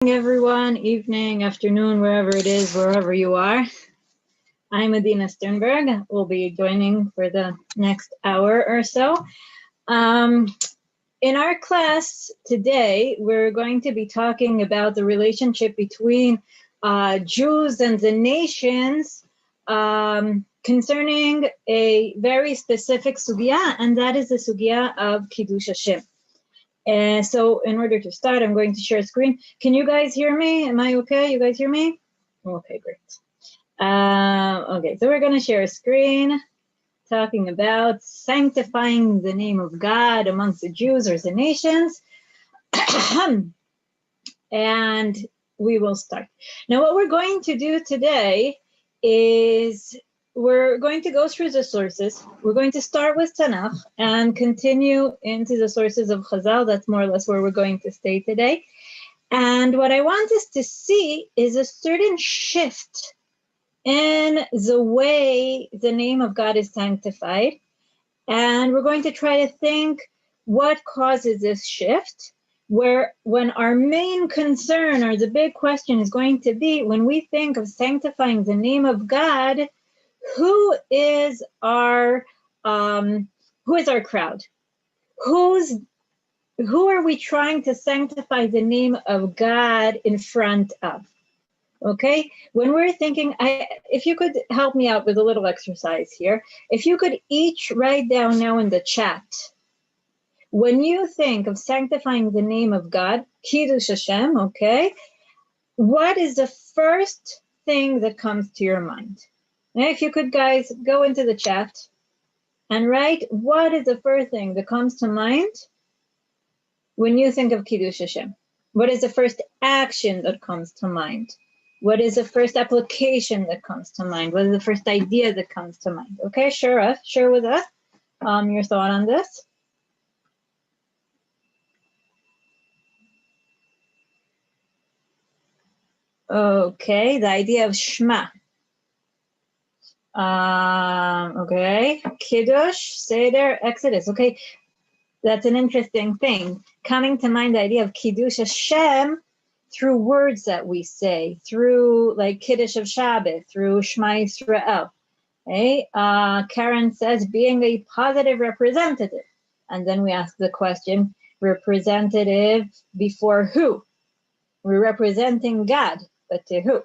Everyone, evening, afternoon, wherever it is, wherever you are. I'm Adina Sternberg. We'll be joining for the next hour or so. In our class today, we're going to be talking about the relationship between Jews and the nations concerning a very specific sugya, and that is the sugya of Kiddush Hashem. So in order to start, I'm going to share a screen. Can you guys hear me? Am I okay? You guys hear me? Okay, great. Okay, so we're going to share a screen talking about sanctifying the name of God amongst the Jews or the nations. And we will start. Now, what we're going to do today is we're going to go through the sources. We're going to start with Tanakh and continue into the sources of Chazal. That's more or less where we're going to stay today. And what I want us to see is a certain shift in the way the name of God is sanctified. And we're going to try to think what causes this shift, when our main concern or the big question is going to be, when we think of sanctifying the name of God, who is our crowd? Who are we trying to sanctify the name of God in front of? Okay, when we're thinking, if you could help me out with a little exercise here, if you could each write down now in the chat, when you think of sanctifying the name of God, Kiddush Hashem, okay, what is the first thing that comes to your mind? Now, if you could, guys, go into the chat and write, what is the first thing that comes to mind when you think of Kiddush Hashem? What is the first action that comes to mind? What is the first application that comes to mind? What is the first idea that comes to mind? Okay, share with us your thought on this. Okay, the idea of Shema. Okay, Kiddush, Seder, Exodus. Okay, that's an interesting thing. Coming to mind the idea of Kiddush Hashem through words that we say, through like Kiddush of Shabbat, through Shema Yisrael. Okay, Karen says being a positive representative. And then we ask the question, representative before who? We're representing God, but to who?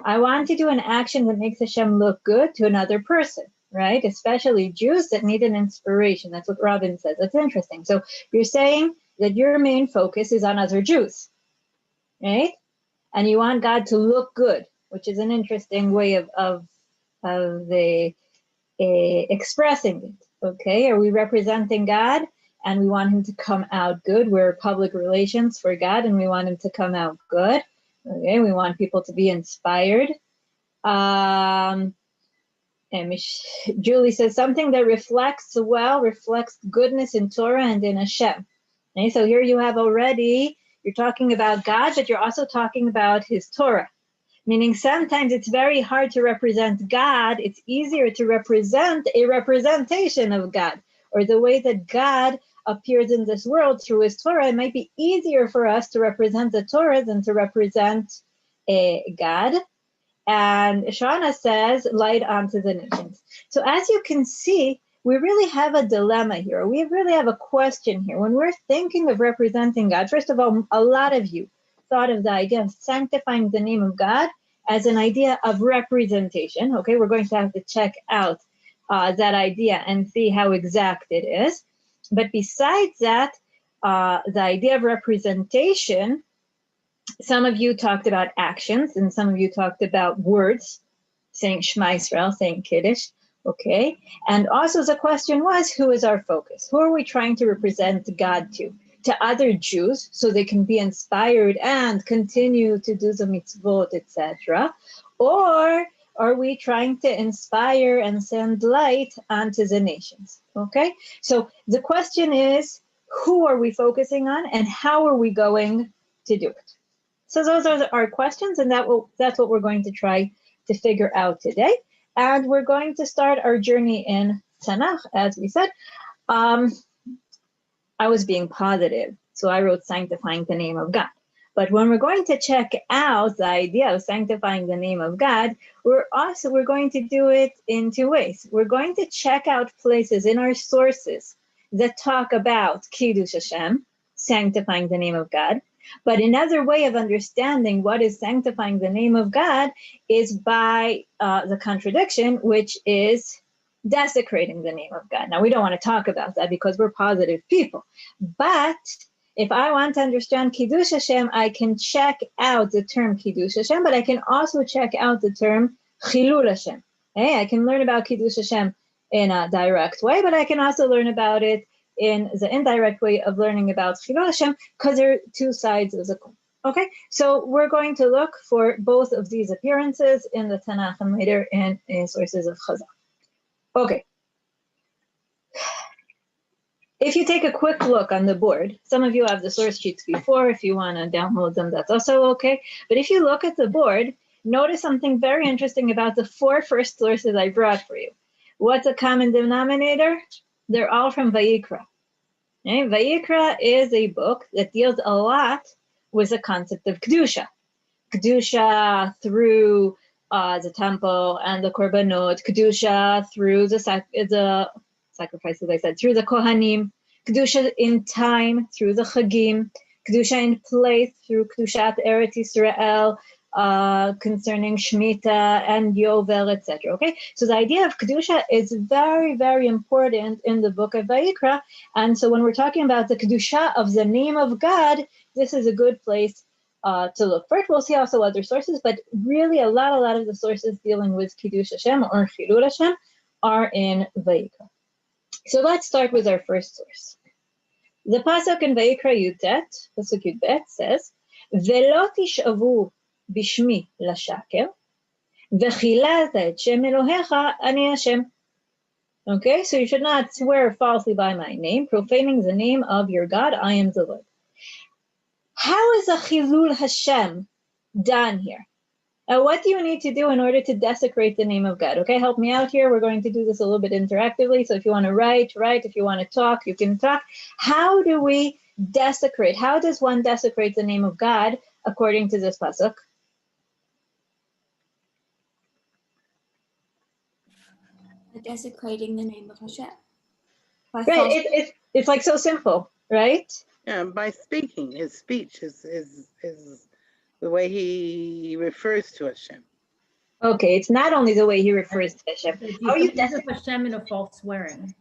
I want to do an action that makes Hashem look good to another person, right? Especially Jews that need an inspiration. That's what Robin says. That's interesting. So you're saying that your main focus is on other Jews, right? And you want God to look good, which is an interesting way of expressing it, okay? Are we representing God and we want him to come out good? We're public relations for God and we want him to come out good. Okay, we want people to be inspired. And Julie says something that reflects goodness in Torah and in Hashem. Okay, so here you have already, you're talking about God, but you're also talking about his Torah. Meaning sometimes it's very hard to represent God. It's easier to represent a representation of God, or the way that God appears in this world through his Torah. It might be easier for us to represent the Torah than to represent God. And Shauna says, light onto the nations. So as you can see, we really have a dilemma here. We really have a question here. When we're thinking of representing God, first of all, a lot of you thought of the idea of sanctifying the name of God as an idea of representation. Okay, we're going to have to check out that idea and see how exact it is. But besides that, the idea of representation, some of you talked about actions and some of you talked about words, saying Shema Yisrael, saying Kiddush, okay? And also the question was, who is our focus? Who are we trying to represent God to? To other Jews, so they can be inspired and continue to do the mitzvot, etc. Or are we trying to inspire and send light onto the nations? Okay, so the question is, who are we focusing on and how are we going to do it? So those are our questions, and that's what we're going to try to figure out today. And we're going to start our journey in Tanakh, as we said. I was being positive, so I wrote sanctifying the name of God. But when we're going to check out the idea of sanctifying the name of God, we're going to do it in two ways. We're going to check out places in our sources that talk about Kiddush Hashem, sanctifying the name of God. But another way of understanding what is sanctifying the name of God is by the contradiction, which is desecrating the name of God. Now, we don't want to talk about that because we're positive people. But if I want to understand Kiddush Hashem, I can check out the term Kiddush Hashem, but I can also check out the term Chilul Hashem. Okay? I can learn about Kiddush Hashem in a direct way, but I can also learn about it in the indirect way of learning about Chilul Hashem, because there are two sides of the coin. Okay, so we're going to look for both of these appearances in the Tanakh and later in sources of Chazal. Okay. If you take a quick look on the board, some of you have the source sheets before. If you want to download them, that's also okay. But if you look at the board, notice something very interesting about the four first sources I brought for you. What's a common denominator? They're all from Vayikra. Okay? Vayikra is a book that deals a lot with the concept of Kedusha. Kedusha through the temple and the korbanot, Kedusha through the sacrifices, I said, through the Kohanim, Kedusha in time through the Chagim, Kedusha in place through Kedushat Eretz Yisrael, concerning Shemitah and Yovel, etc. Okay, so the idea of Kedusha is very, very important in the book of Vayikra, and so when we're talking about the Kedusha of the name of God, this is a good place to look for it. We'll see also other sources, but really a lot of the sources dealing with Kiddush Hashem or Chilul Hashem are in Vayikra. So let's start with our first source. The pasuk in Vayikra Yutet, pasuk Yudbet, says, "Velo tishavu bishmi lashaker, vechilata et shem Elohecha ani Hashem." Okay, so you should not swear falsely by my name, profaning the name of your God. I am the Lord. How is a Chilul Hashem done here? What do you need to do in order to desecrate the name of God? Okay, help me out here. We're going to do this a little bit interactively. So if you want to write. If you want to talk, you can talk. How do we desecrate? How does one desecrate the name of God according to this pasuk? Desecrating the name of Hashem. Right, it's like so simple, right? Yeah, by speaking. His speech is the way he refers to Hashem. Okay, it's not only the way he refers to Hashem. How are you desecrating Hashem in a false swearing?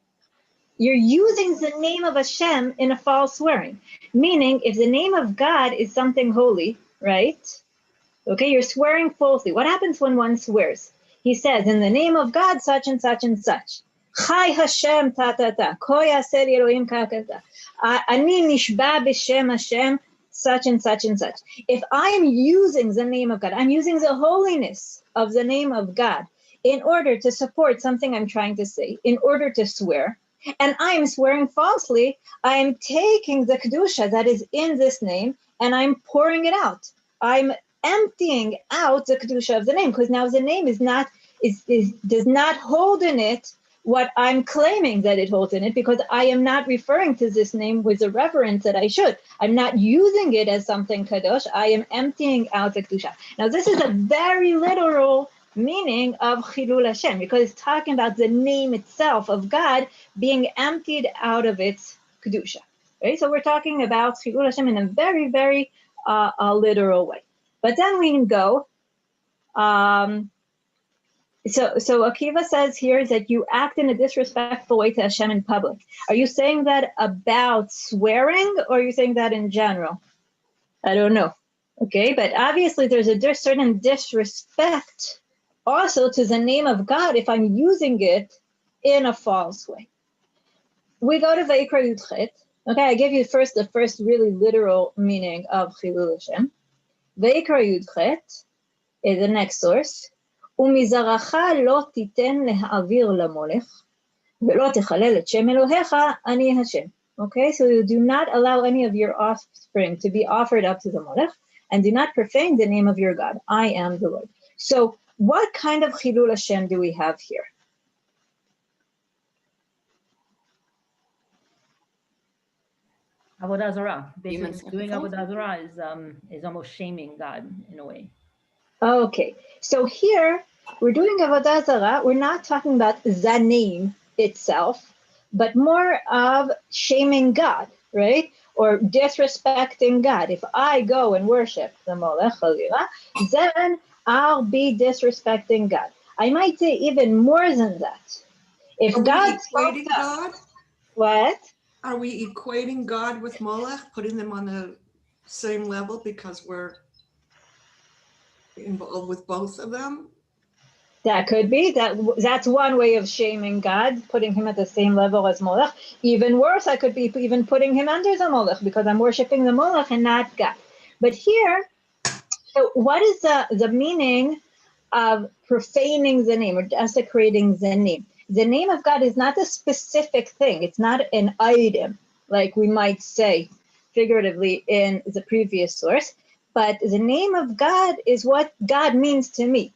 You're using the name of Hashem in a false swearing. Meaning, if the name of God is something holy, right? Okay, you're swearing falsely. What happens when one swears? He says, in the name of God, such and such and such. Chai Hashem ta ta ta. Ko yaser Elohim ka ka ta. Ani nishba b'shem Hashem, such and such and such. If I'm using the name of God, I'm using the holiness of the name of God in order to support something I'm trying to say, in order to swear, and I'm swearing falsely, I'm taking the Kedusha that is in this name and I'm pouring it out. I'm emptying out the Kedusha of the name, because now the name does not hold in it what I'm claiming that it holds in it, because I am not referring to this name with the reverence that I should. I'm not using it as something kadosh. I am emptying out the Kedusha. Now, this is a very literal meaning of Chilul Hashem, because it's talking about the name itself of God being emptied out of its Kedusha. Right? So we're talking about Chilul Hashem in a very, very literal way. But then we can go. So Akiva says here that you act in a disrespectful way to Hashem in public. Are you saying that about swearing, or are you saying that in general? I don't know. Okay, but obviously there's a certain disrespect also to the name of God if I'm using it in a false way. We go to Vayikra Yudchet. Okay, I give you the first really literal meaning of Chilul Hashem. Vayikra Yudchet is the next source. ומזרעך לא תיתן להעביר למולך, ולא תחלל את שם אלוהיך, אני השם. Okay, so you do not allow any of your offspring to be offered up to the Molech, and do not profane the name of your God. I am the Lord. So what kind of Chilul Hashem do we have here? Avodah Zarah. Human Basically, doing sacrifice? Avodah Zarah is almost shaming God in a way. Okay, so here we're doing Avodah Zarah. We're not talking about the name itself, but more of shaming God, right? Or disrespecting God. If I go and worship the Molech, then I'll be disrespecting God. I might say even more than that. If Are we God spoke equating to God? what? Are we equating God with Molech, putting them on the same level because we're involved with both of them? That could be. That's one way of shaming God, putting him at the same level as Molech. Even worse, I could be even putting him under the Molech because I'm worshiping the Molech and not God. But here, so what is the meaning of profaning the name or desecrating the name? The name of God is not a specific thing. It's not an item, like we might say figuratively in the previous source. But the name of God is what God means to me.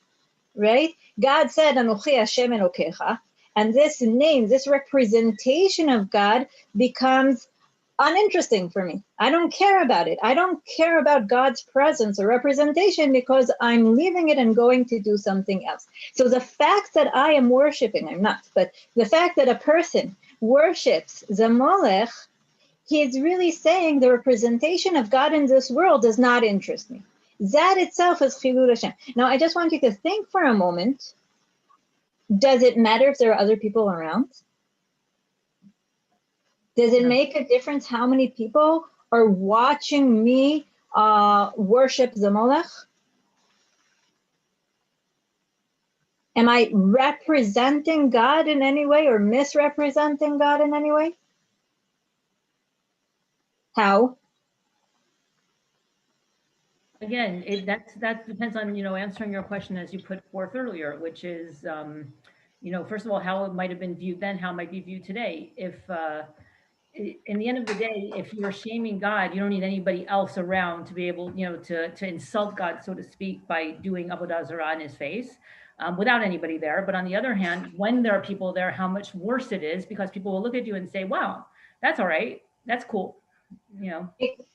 Right? God said, Anochi Hashem Elokecha, and this name, this representation of God becomes uninteresting for me. I don't care about it. I don't care about God's presence or representation because I'm leaving it and going to do something else. So the fact that I am worshiping, I'm not, but the fact that a person worships the Molech, he is really saying the representation of God in this world does not interest me. That itself is Chilul Hashem. Now, I just want you to think for a moment. Does it matter if there are other people around? Does it make a difference how many people are watching me worship the Molech? Am I representing God in any way or misrepresenting God in any way? How? Again, that depends on, answering your question as you put forth earlier, which is, first of all, how it might have been viewed then, how it might be viewed today. If in the end of the day, if you're shaming God, you don't need anybody else around to be able, to insult God, so to speak, by doing Avodah Zarah in his face, without anybody there. But on the other hand, when there are people there, how much worse it is, because people will look at you and say, wow, that's all right. That's cool.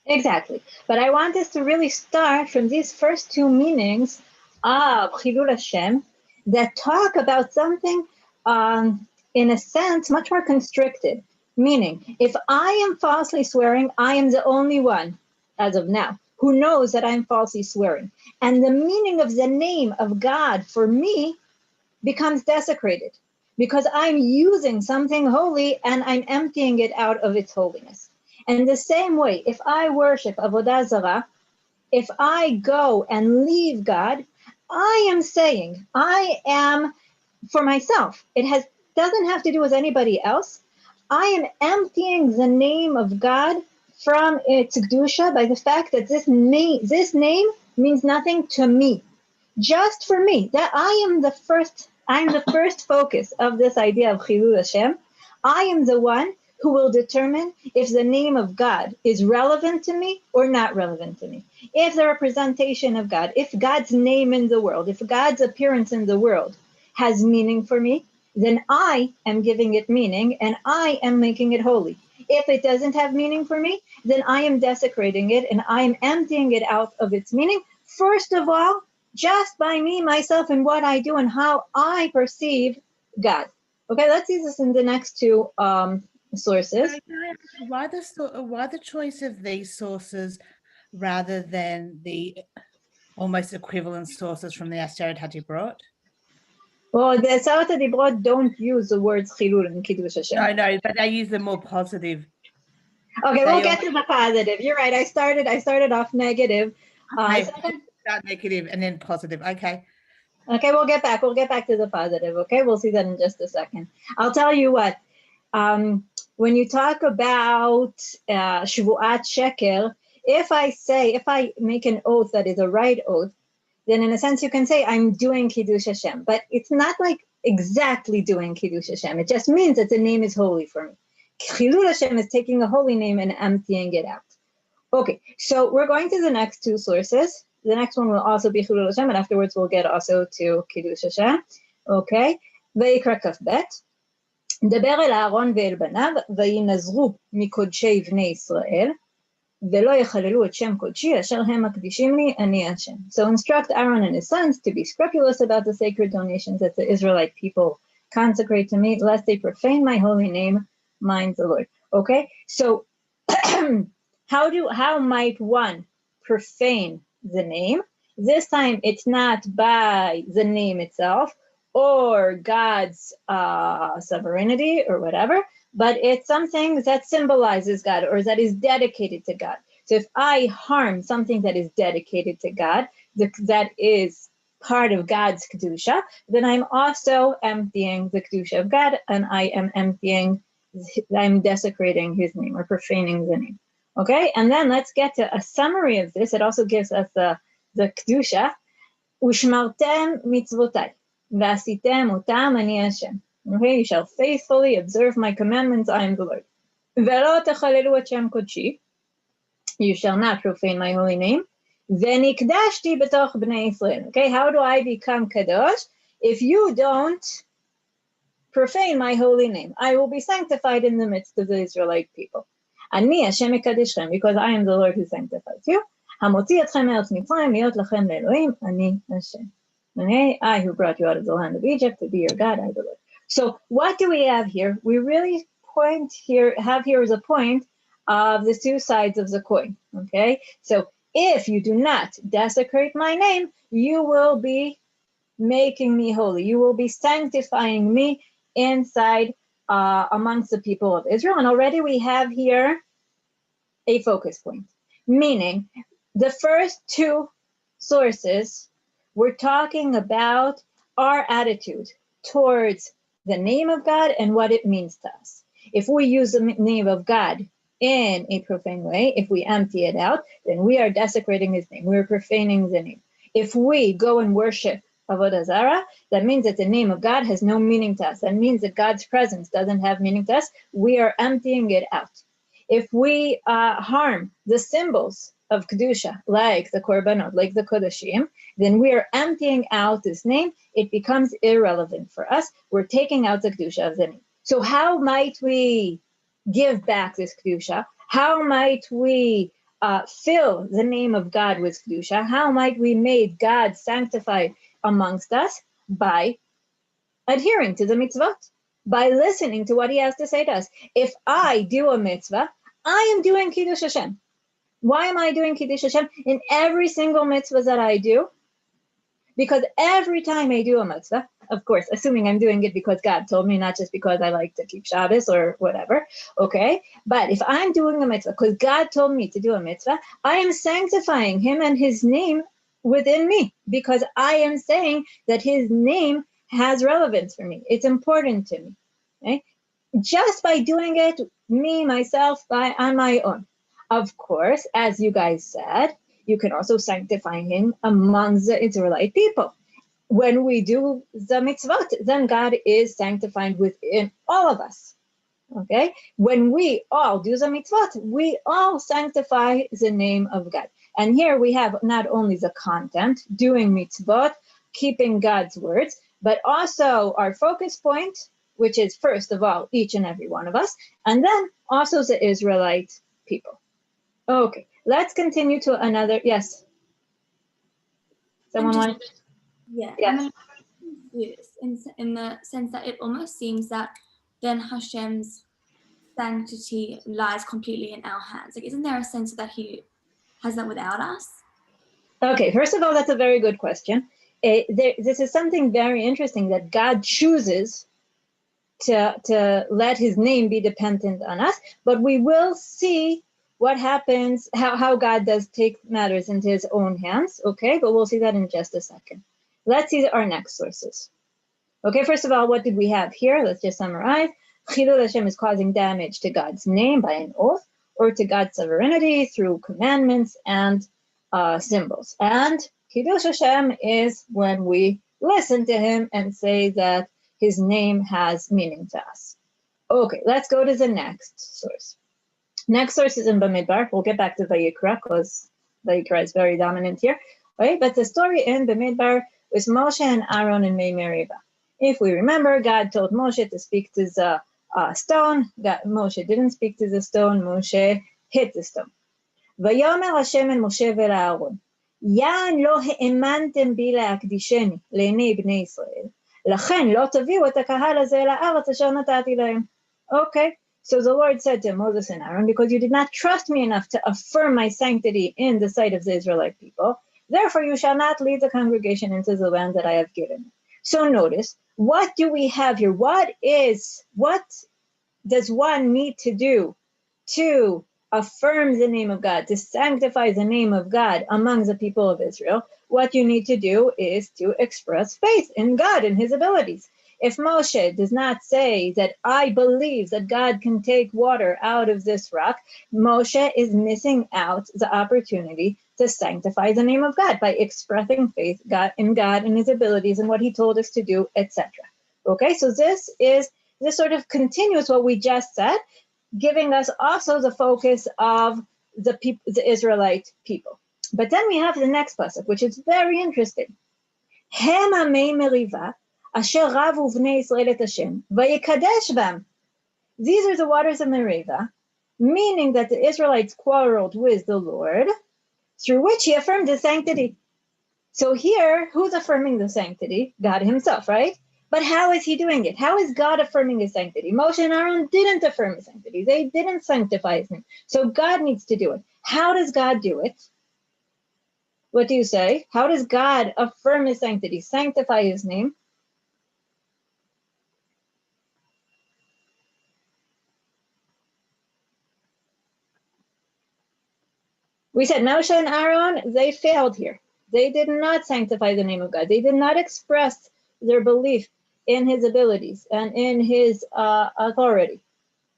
Exactly. But I want us to really start from these first two meanings of Chilul Hashem that talk about something, in a sense, much more constricted. Meaning, if I am falsely swearing, I am the only one, as of now, who knows that I'm falsely swearing. And the meaning of the name of God for me becomes desecrated because I'm using something holy and I'm emptying it out of its holiness. And the same way, if I worship Avodah Zarah, if I go and leave God, I am saying, I am for myself. It doesn't have to do with anybody else. I am emptying the name of God from its kedusha by the fact that this name means nothing to me, just for me. That I'm the first focus of this idea of Chilul Hashem. I am the one who will determine if the name of God is relevant to me or not relevant to me. If the representation of God, if God's name in the world, if God's appearance in the world has meaning for me, then I am giving it meaning and I am making it holy. If it doesn't have meaning for me, then I am desecrating it and I am emptying it out of its meaning. First of all, just by me, myself, and what I do and how I perceive God. Okay, let's see this in the next two sources. Why the choice of these sources rather than the almost equivalent sources from the Aseret HaDibrot? Well, the Aseret HaDibrot don't use the words Chilul and Kiddush Hashem. No, but they use the more positive. Okay, we'll get to the positive. You're right. I started off negative. Start negative and then positive. Okay. Okay, we'll get back to the positive. Okay, we'll see that in just a second. I'll tell you what. When you talk about Shvuat Sheker, if I make an oath that is a right oath, then in a sense you can say I'm doing Kiddush Hashem, but it's not like exactly doing Kiddush Hashem. It just means that the name is holy for me. Chilul Hashem is taking a holy name and emptying it out. Okay, so we're going to the next two sources. The next one will also be Chilul Hashem, and afterwards we'll get also to Kiddush Hashem. Okay, Vayikra Kaf Bet. דבר אל אהרון ואל בניו, וינזרו מקודשי בני ישראל, ולא יחללו את שם קודשי אשר הם מקדישים לי, אני השם. So instruct Aaron and his sons to be scrupulous about the sacred donations that the Israelite people consecrate to me, lest they profane my holy name, mine the Lord. Okay, so how might one profane the name? This time it's not by the name itself or God's sovereignty or whatever, but it's something that symbolizes God or that is dedicated to God. So if I harm something that is dedicated to God, that is part of God's Kedusha, then I'm also emptying the Kedusha of God, and I'm desecrating his name or profaning the name. Okay, and then let's get to a summary of this. It also gives us the Kedusha. Ushmartem mitzvotai, v'asitem otam ani Hashem. Okay, you shall faithfully observe my commandments, I am the Lord. Ve'lo techalelu et shem kodshi, you shall not profane my holy name. Ve'nikdashti betoch bnei Israel. Okay, how do I become kadosh? If you don't profane my holy name, I will be sanctified in the midst of the Israelite people. Ani Hashem mekadeshchem, because I am the Lord who sanctifies you. Hamotzi etchem me'eretz Mitzrayim liot lachem le'elohim, ani Hashem. Okay, I who brought you out of the land of Egypt to be your God, I the Lord. So what do we have here? We really have here as a point of the two sides of the coin. Okay, so if you do not desecrate my name, you will be making me holy. You will be sanctifying me inside amongst the people of Israel. And already we have here a focus point, meaning the first two sources we're talking about our attitude towards the name of God and what it means to us. If we use the name of God in a profane way, if we empty it out, then we are desecrating his name. We're profaning the name. If we go and worship Avodah Zarah, that means that the name of God has no meaning to us. That means that God's presence doesn't have meaning to us. We are emptying it out. If we harm the symbols of Kedusha, like the Korbanot, like the Kodashim, then we are emptying out this name. It becomes irrelevant for us. We're taking out the Kedusha of the name. So how might we give back this Kedusha? How might we fill the name of God with Kedusha? How might we make God sanctified amongst us? By adhering to the mitzvot, by listening to what he has to say to us. If I do a mitzvah, I am doing Kiddush Hashem. Why am I doing Kiddush Hashem in every single mitzvah that I do? Because every time I do a mitzvah, of course, assuming I'm doing it because God told me, not just because I like to keep Shabbos or whatever, okay? But if I'm doing a mitzvah because God told me to do a mitzvah, I am sanctifying him and his name within me, because I am saying that his name has relevance for me. It's important to me, okay? Just by doing it, me, myself, on my own. Of course, as you guys said, you can also sanctify him among the Israelite people. When we do the mitzvot, then God is sanctified within all of us, okay? When we all do the mitzvot, we all sanctify the name of God. And here we have not only the content, doing mitzvot, keeping God's words, but also our focus point, which is first of all, each and every one of us, and then also the Israelite people. Okay, let's continue to another, yes. Someone want? Yeah, Yes. I'm confused in the sense that it almost seems that then Hashem's sanctity lies completely in our hands. Like, isn't there a sense that he has that without us? Okay, first of all, that's a very good question. This is something very interesting, that God chooses to let his name be dependent on us, but we will see what happens, how God does take matters into his own hands, okay? But we'll see that in just a second. Let's see our next sources. Okay, first of all, what did we have here? Let's just summarize. Chilul Hashem is causing damage to God's name by an oath, or to God's sovereignty through commandments and symbols. And Kiddush Hashem is when we listen to him and say that his name has meaning to us. Okay, let's go to the next source. Next source is in Bamidbar. We'll get back to Vayikra because Vayikra is very dominant here. Right? But the story in Bamidbar was Moshe and Aaron and Meribah. If we remember, God told Moshe to speak to the stone. Moshe didn't speak to the stone. Moshe hit the stone. ויאמר השם אל משה ואל אהרון, יען לא האמנתם בי להקדישני לעיני בני ישראל, לכן לא תביאו את הקהל הזה אל הארץ אשר נתתי להם. Okay, so the Lord said to Moses and Aaron, because you did not trust me enough to affirm my sanctity in the sight of the Israelite people, therefore you shall not lead the congregation into the land that I have given. So notice, what do we have here? What does one need to do to affirm the name of God, to sanctify the name of God among the people of Israel? What you need to do is to express faith in God and his abilities. If Moshe does not say that I believe that God can take water out of this rock, Moshe is missing out the opportunity to sanctify the name of God by expressing faith in God and his abilities and what he told us to do, etc. Okay, so this sort of continues what we just said, giving us also the focus of the Israelite people. But then we have the next pasuk, which is very interesting. Hema mei meriva asher ravu bnei Israel et Hashem vayikadesh bam. These are the waters of Merivah, meaning that the Israelites quarreled with the Lord, through which he affirmed his sanctity. So here, who's affirming the sanctity? God himself, right? But how is he doing it? How is God affirming his sanctity? Moshe and Aaron didn't affirm his sanctity. They didn't sanctify his name. So God needs to do it. How does God do it? What do you say? How does God affirm his sanctity, sanctify his name? We said Moshe and Aaron, they failed here. They did not sanctify the name of God. They did not express their belief in his abilities and in his authority.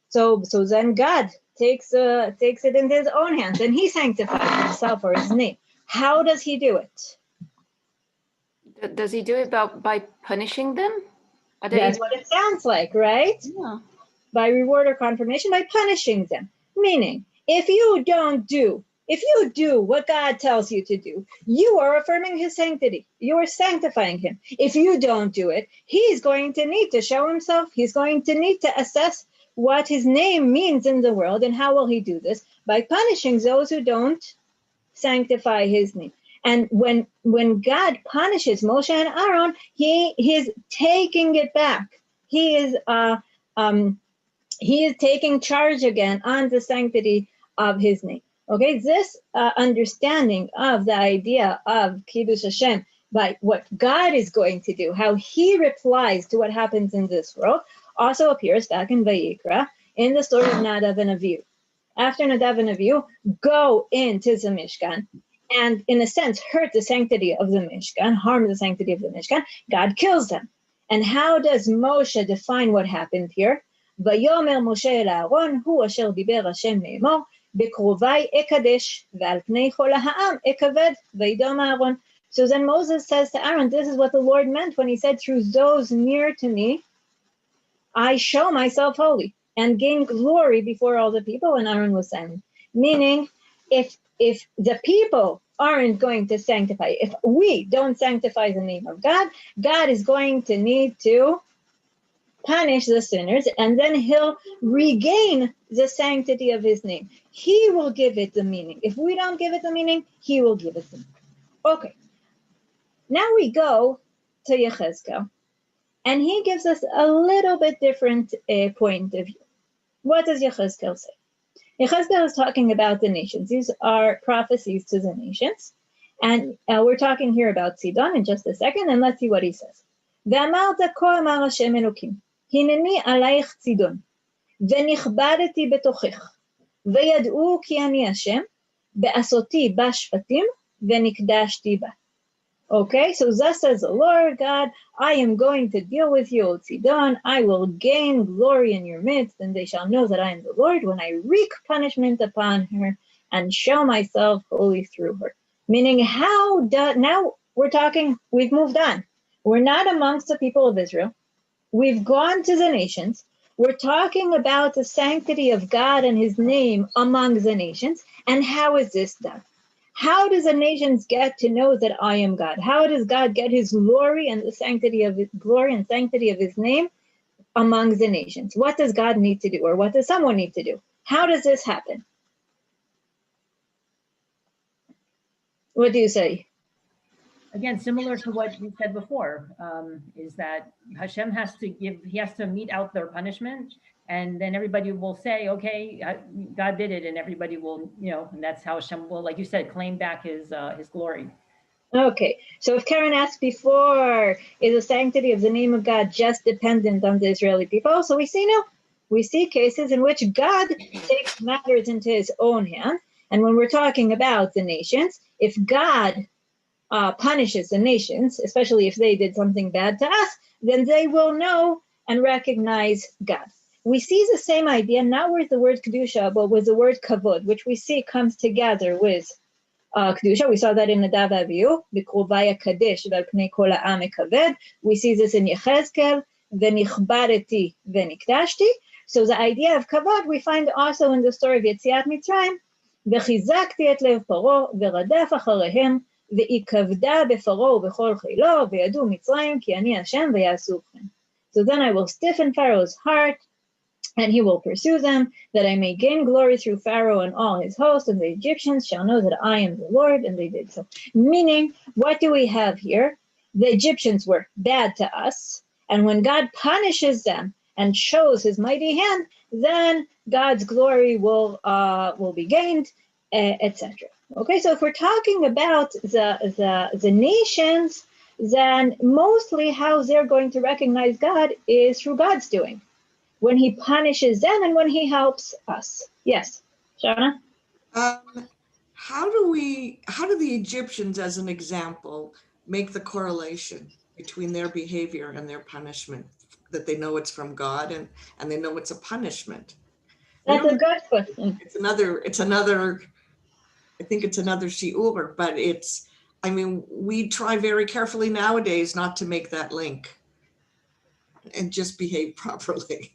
So then God takes it in his own hands and he sanctifies himself or his name. How does he do it? Does he do it by punishing them? That's what it sounds like, right? Yeah. By reward or confirmation, by punishing them. Meaning, if you do what God tells you to do, you are affirming his sanctity. You are sanctifying him. If you don't do it, he's going to need to show himself. He's going to need to assess what his name means in the world. And how will he do this? By punishing those who don't sanctify his name. And when God punishes Moshe and Aaron, he is taking it back. He is taking charge again on the sanctity of his name. Okay, this understanding of the idea of Kiddush Hashem by what God is going to do, how he replies to what happens in this world, also appears back in Vayikra in the story of Nadav and Avihu. After Nadav and Avihu go into the Mishkan and, in a sense, hurt the sanctity of the Mishkan, harm the sanctity of the Mishkan, God kills them. And how does Moshe define what happened here? ויאמר משה אל אהרון, הוא אשר דיבר השם לאמור, בקרובי אקדש, ועל פני כל העם אכבד, וידום אהרון. So then Moses says to Aaron, this is what the Lord meant when he said, through those near to me, I show myself holy and gain glory before all the people. And Aaron was silent. Meaning, if the people aren't going to sanctify, if we don't sanctify the name of God, God is going to need to punish the sinners, and then he'll regain the sanctity of his name. He will give it the meaning. If we don't give it the meaning, he will give it the meaning. Okay. Now we go to Yechezkel, and he gives us a little bit different point of view. What does Yechezkel say? Yechezkel is talking about the nations. These are prophecies to the nations. And we're talking here about Sidon in just a second, and let's see what he says. ואמרת כה אמר השם אלוקים, הנני עלייך צידון, ונכבדתי בתוכך, וידעו כי אני השם, בעשותי בה שפטים, ונקדשתי בה. Okay, so thus says the Lord God, I am going to deal with you, O Sidon. I will gain glory in your midst, and they shall know that I am the Lord when I wreak punishment upon her and show myself holy through her. Meaning, now we're talking, we've moved on. We're not amongst the people of Israel. We've gone to the nations. We're talking about the sanctity of God and his name among the nations. And how is this done? How does the nations get to know that I am God? How does God get his glory and the sanctity of his glory and sanctity of his name among the nations? What does God need to do, or what does someone need to do? How does this happen? What do you say? Again, similar to what you said before, is that Hashem has to mete out their punishment, and then everybody will say, okay, God did it, and everybody will, and that's how Hashem will, like you said, claim back his glory. Okay, so if Karen asked before, is the sanctity of the name of God just dependent on the Israeli people? So we see no. We see cases in which God takes matters into his own hand. And when we're talking about the nations, if God punishes the nations, especially if they did something bad to us, then they will know and recognize God. We see the same idea, not with the word Kedusha, but with the word Kavod, which we see comes together with Kedusha. We saw that in Nadav Avihu, B'kruvaya Kadesh, V'al Pnei Kol Ha'am Ekaved. We see this in Yechezkel, V'nichbareti V'niktashti. So the idea of Kavod we find also in the story of Yetziat Mitzrayim, V'chizakti et lev Paro, V'radef acharehem, V'ikavda b'Paro u'b'chol chilo, V'yadu Mitzrayim ki ani Hashem v'yasu chen. So then I will stiffen Pharaoh's heart, and he will pursue them, that I may gain glory through Pharaoh and all his host, and the Egyptians shall know that I am the Lord, and they did so. Meaning, what do we have here? The Egyptians were bad to us, and when God punishes them and shows his mighty hand, then God's glory will be gained, etc. Okay, so if we're talking about the nations, then mostly how they're going to recognize God is through God's doing, when he punishes them and when he helps us. Yes, Shana? How do the Egyptians, as an example, make the correlation between their behavior and their punishment, that they know it's from God and they know it's a punishment? That's a good question. It's another, I think it's another shiur, but we try very carefully nowadays not to make that link and just behave properly.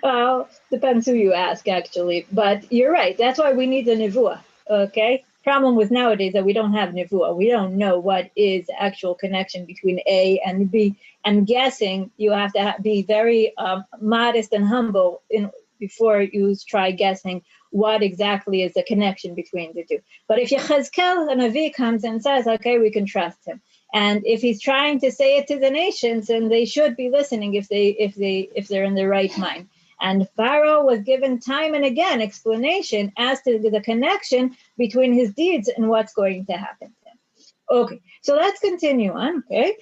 Well, depends who you ask, actually. But you're right. That's why we need the nevuah, okay? Problem with nowadays that we don't have nevuah. We don't know what is the actual connection between A and B. I'm guessing you have to be very modest and humble before you try guessing what exactly is the connection between the two. But if Yechezkel, a Navi, comes and says, okay, we can trust him. And if he's trying to say it to the nations, then they should be listening if they're in their right mind. And Pharaoh was given time and again explanation as to the connection between his deeds and what's going to happen to him. Okay, so let's continue on. Okay,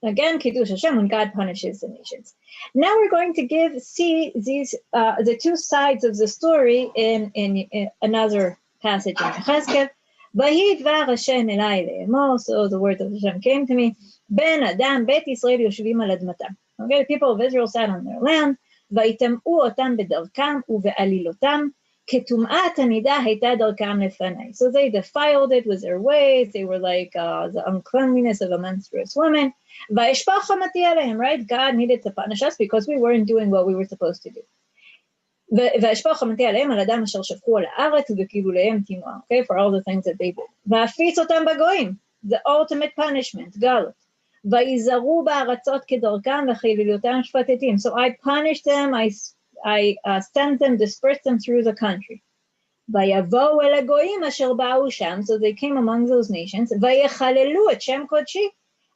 again, Kiddush Hashem, when God punishes the nations. Now we're going to see these the two sides of the story in another passage in Yechezkel. Vayidvar Hashem elai le'emor, so the word of Hashem came to me, Ben Adam, Bet Yisrael yoshvim al admatam. Okay, the people of Israel sat on their land, Vayitam'u otam bedarkam uve'alilotam, ketum'at hanida hayta darkam lefanai. So they defiled it with their ways, they were like the uncleanliness of a menstruous woman. Vayishpach hamati alehem, right? God needed to punish us because we weren't doing what we were supposed to do. וישפוך חמתי עליהם על אדם אשר שפכו על הארץ ובקילוליהם תנועה, okay, for all the things that they did. והפיץ אותם בגויים, the ultimate punishment, גלות. ויזהרו בארצות כדרכם וחילילותם שפטטים. So I punished them, I sent them, dispersed them through the country. ויבואו אל הגויים אשר באו שם, so they came among those nations, ויחללו את שם קודשי,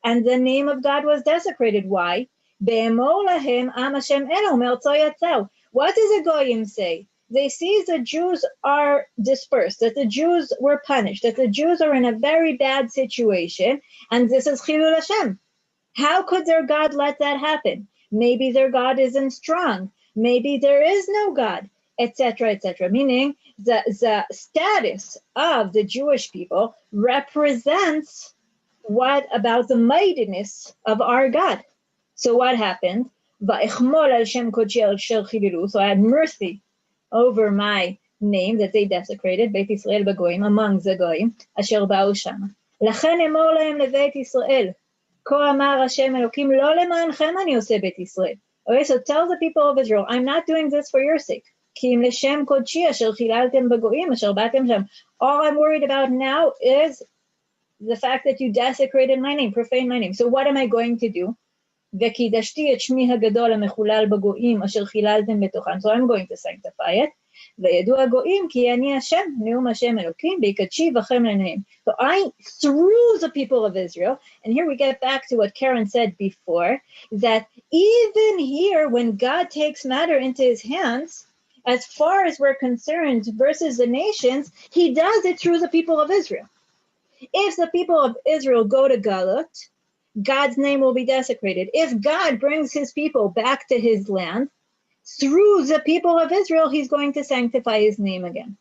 and the name of God was desecrated. Why? באמור להם עם השם אלו מארצו יצאו. What does the Goyim say? They see the Jews are dispersed, that the Jews were punished, that the Jews are in a very bad situation, and this is Chilul Hashem. How could their God let that happen? Maybe their God isn't strong. Maybe there is no God, etc., etc. Meaning the status of the Jewish people represents what about the mightiness of our God. So what happened? So I had mercy over my name that they desecrated, Beit Yisrael b'goyim, among the goyim, asher ba'u shama. לכן אמור להם לבית ישראל, כה אמר השם אלוקים, לא למענכם אני עושה בית ישראל. Okay, so tell the people of Israel, I'm not doing this for your sake. כי אם לשם קודשי אשר חיללתם בגויים, אשר באתם שם. All I'm worried about now is the fact that you desecrated my name, profaned my name. So what am I going to do? וקידשתי את שמי הגדול המחולל בגויים אשר חיללתם בתוכם. So I'm going to sanctify it. וידעו הגויים כי אני השם, נאום השם אלוקים, ויקדשי בכם לנעים. So I, through the people of Israel, and here we get back to what Karen said before, that even here when God takes matter into his hands, as far as we're concerned versus the nations, he does it through the people of Israel. If the people of Israel go to Galut, God's name will be desecrated. If God brings his people back to his land, through the people of Israel, he's going to sanctify his name again.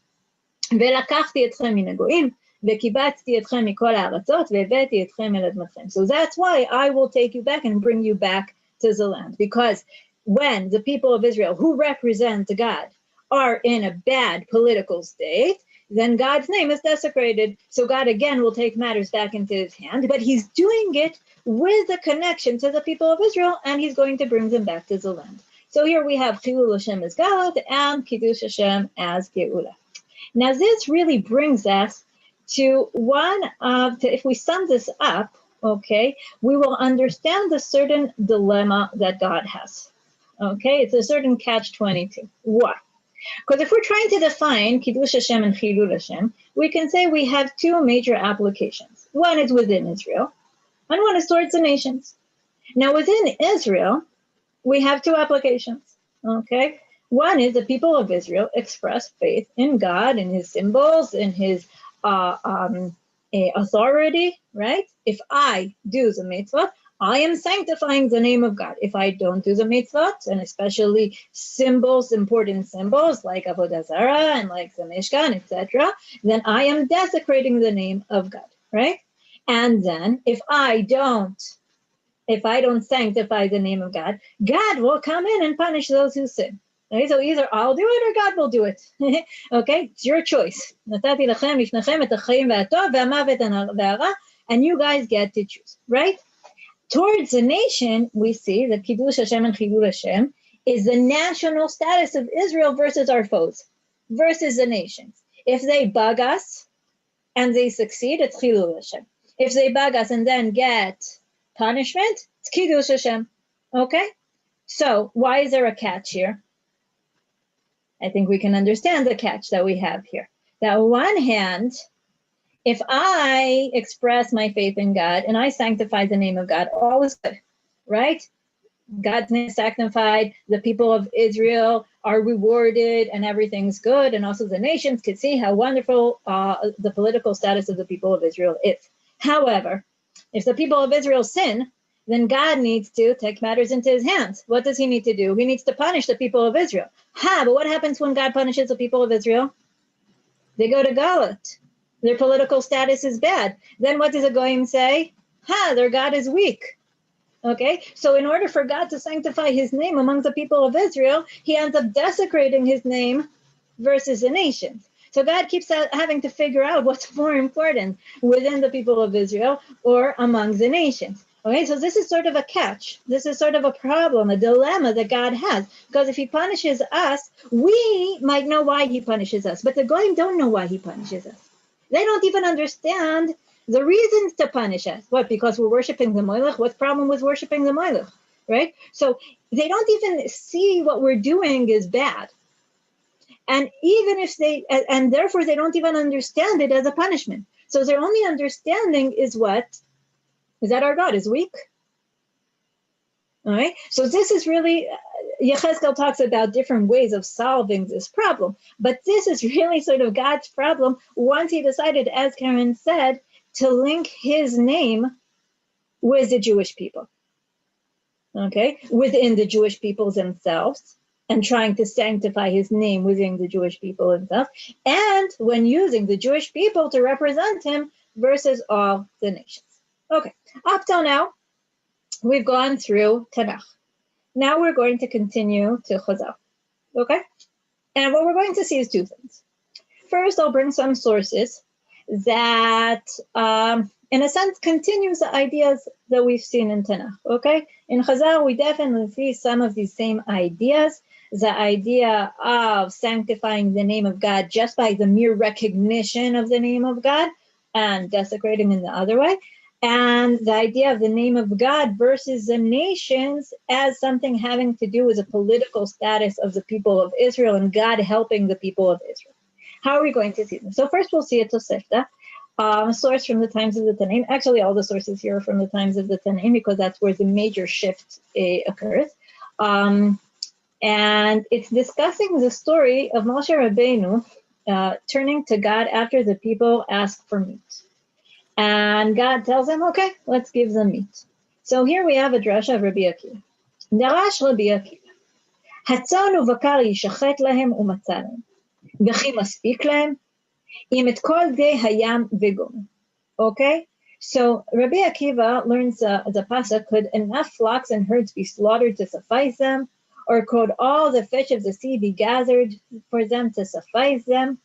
ולקחתי אתכם מן הגויים, וקיבצתי אתכם מכל הארצות, והבאתי אתכם אל אדמתכם. So that's why I will take you back and bring you back to the land. Because when the people of Israel, who represent God, are in a bad political state, then God's name is desecrated. So God again will take matters back into his hand, but he's doing it with a connection to the people of Israel, and he's going to bring them back to the land. So here we have Chilul Hashem as Galut and Kiddush Hashem as Geula. Now this really brings us to one of, if we sum this up, okay, we will understand the certain dilemma that God has. Okay, it's a certain catch-22. Why? Because if we're trying to define Kiddush Hashem and Chilul Hashem, we can say we have two major applications. One is within Israel, and one is towards the nations. Now within Israel, we have two applications, okay? One is the people of Israel express faith in God, in his symbols, in his authority, right? If I do the mitzvah, I am sanctifying the name of God. If I don't do the mitzvot, and especially symbols, important symbols like Avodah Zarah and like the Mishkan, etc., then I am desecrating the name of God, right? And then if I don't sanctify the name of God, God will come in and punish those who sin. Okay, so either I'll do it or God will do it. Okay, it's your choice. And you guys get to choose, right? Towards the nation, we see that Kiddush Hashem and Chilul Hashem is the national status of Israel versus our foes, versus the nations. If they bug us and they succeed, it's Chilul Hashem. If they bug us and then get punishment, it's Kiddush Hashem. Okay? So why is there a catch here? I think we can understand the catch that we have here. That on one hand, if I express my faith in God and I sanctify the name of God, all is good, right? God's name is sanctified, the people of Israel are rewarded, and everything's good, and also the nations can see how wonderful the political status of the people of Israel is. However, if the people of Israel sin, then God needs to take matters into his hands. What does he need to do? He needs to punish the people of Israel. But what happens when God punishes the people of Israel? They go to Galut. Their political status is bad. Then what does a goyim say? Their God is weak. Okay, so in order for God to sanctify his name among the people of Israel, he ends up desecrating his name versus the nations. So God keeps having to figure out what's more important within the people of Israel or among the nations. Okay, so this is sort of a catch. This is sort of a problem, a dilemma that God has. Because if he punishes us, we might know why he punishes us. But the goyim don't know why he punishes us. They don't even understand the reasons to punish us. What, because we're worshiping the Molech? What's the problem with worshiping the Molech, right? So they don't even see what we're doing is bad. And even if and therefore they don't even understand it as a punishment. So their only understanding is what? Is that our God is weak? All right. So this is really, Yechezkel talks about different ways of solving this problem. But this is really sort of God's problem once he decided, as Karen said, to link his name with the Jewish people. Okay. Within the Jewish people themselves, and trying to sanctify his name within the Jewish people themselves. And when using the Jewish people to represent him versus all the nations. Okay, up till now, we've gone through Tanakh. Now we're going to continue to Chazal, okay? And what we're going to see is two things. First, I'll bring some sources that, in a sense, continues the ideas that we've seen in Tanakh, okay? In Chazal, we definitely see some of these same ideas, the idea of sanctifying the name of God just by the mere recognition of the name of God and desecrating in the other way. and the idea of the name of God versus the nations as something having to do with the political status of the people of Israel and God helping the people of Israel. How are we going to see them? So first we'll see a Tosefta, a source from the times of the Tanaim. Actually, all the sources here are from the times of the Tanaim because that's where the major shift occurs. And it's discussing the story of Moshe Rabbeinu turning to God after the people ask for meat. And God tells him, okay, let's give them meat. So here we have a drasha of Rabbi Akiva. Darash Rabbi Akiva, הצאן ובקר יישחט להם ומצא להם, וכי מספיק להם, אם את כל די הים וגומר. Okay? So Rabbi Akiva learns the pasuk, could enough flocks and herds be slaughtered to suffice them, or could all the fish of the sea be gathered for them to suffice them?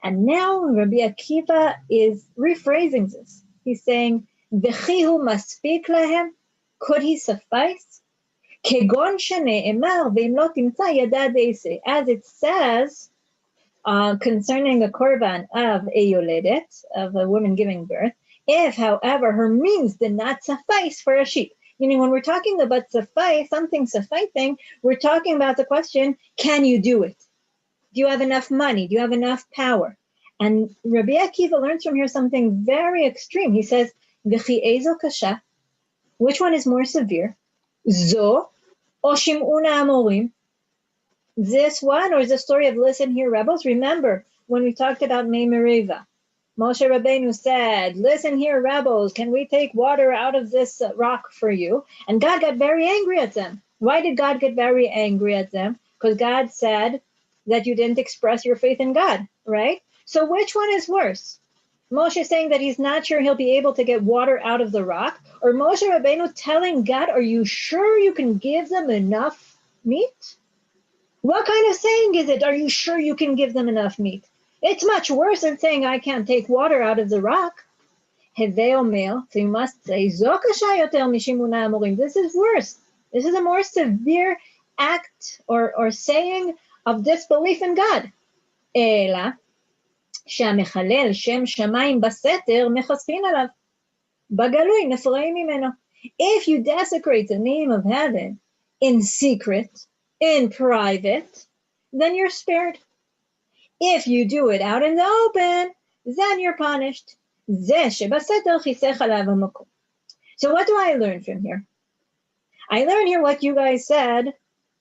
And now Rabbi Akiva is rephrasing this. He's saying, "V'chi hu maspik lahem," could he suffice? Kegon shene'emar ve'im lo timtza yada deise, as it says concerning a korban of a yoledet, of a woman giving birth, if, however, her means did not suffice for a sheep. Meaning, when we're talking about suffice, something sufficing, we're talking about the question: can you do it? Do you have enough money? Do you have enough power? And Rabbi Akiva learns from here something very extreme. He says, "V'chi ezo kasha," which one is more severe? Zo o shim'una amorim? This one, or is the story of listen here, rebels? Remember when we talked about Mei Mereva, Moshe Rabbeinu said, "Listen here, rebels, can we take water out of this rock for you?" And God got very angry at them. Why did God get very angry at them? Because God said that you didn't express your faith in God, right? So which one is worse? Moshe saying that he's not sure he'll be able to get water out of the rock, or Moshe Rabbeinu telling God, "Are you sure you can give them enough meat?" What kind of saying is it? Are you sure you can give them enough meat? It's much worse than saying I can't take water out of the rock. Heve omer, so you must say, "Zo kasha yoter mishimuna amorim." This is worse. This is a more severe act or saying of disbelief in God. Ela, שהמחלל שם שמיים בסתר מחשפין עליו. בגלוי נפרעים ממנו. If you desecrate the name of heaven in secret, in private, then you're spared. If you do it out in the open, then you're punished. זה שבסתר חיסך עליו המקום. So what do I learn from here? I learn here what you guys said,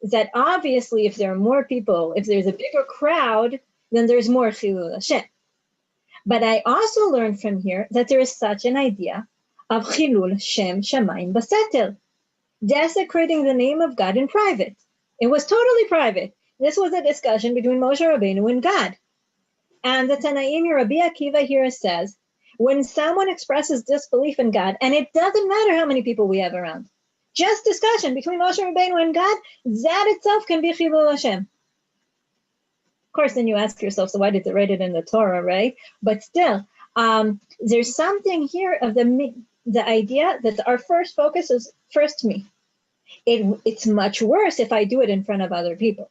is that obviously if there are more people, if there's a bigger crowd, then there's more chilul Hashem. But I also learned from here that there is such an idea of chilul Shem Shamayim Basetel, desecrating the name of God in private. It was totally private. This was a discussion between Moshe Rabbeinu and God. And the Tanaim Rabbi Akiva here says, when someone expresses disbelief in God, and it doesn't matter how many people we have around, just discussion between Moshe Rabbeinu and God, that itself can be chilul Hashem. Of course, then you ask yourself, so why did they write it in the Torah, right? But still, there's something here of the idea that our first focus is first me. It's much worse if I do it in front of other people.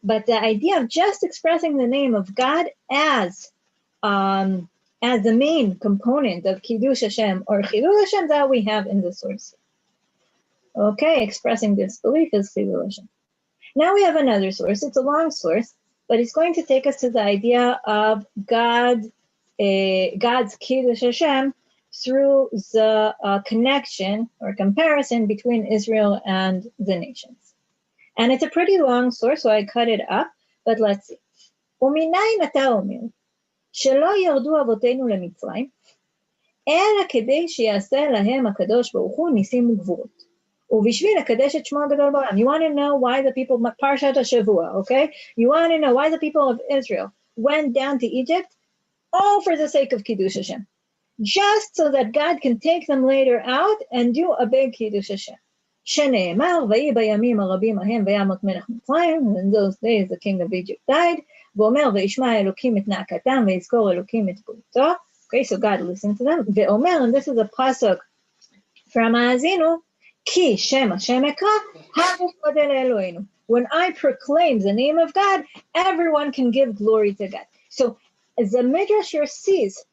But the idea of just expressing the name of God as the main component of Kiddush Hashem or Chilul Hashem that we have in the source. Okay, expressing disbelief is Chilul Hashem. Now we have another source. It's a long source, but it's going to take us to the idea of God's Kiddush Hashem through the connection or comparison between Israel and the nations. And it's a pretty long source, so I cut it up, but let's see. ומניין אתה אומר, שלא ירדו אבותינו למצרים, אלא כדי שיעשה להם הקדוש ברוך הוא ניסים וגבורות. ובשביל לקדש את שמו הגדול בעולם. You want to know why the people, Parshat HaShavua, okay? You want to know why the people of Israel went down to Egypt? All for the sake of Kiddush Hashem. Just so that God can take them later out and do a big Kiddush Hashem. שנאמר, ויהי בימים הרבים ההם וימות מלך מצרים, in those days the king of Egypt died, ואומר, וישמע אלוקים את נאקתם, ויזכור אלוקים את בריתו. Okay, so God listened to them. ואומר, and this is a pasuk from Haazinu, כי שם השם אקרא, המופקד לאלוהינו. When I proclaim the name of God, everyone can give glory to God. So the Midrash here sees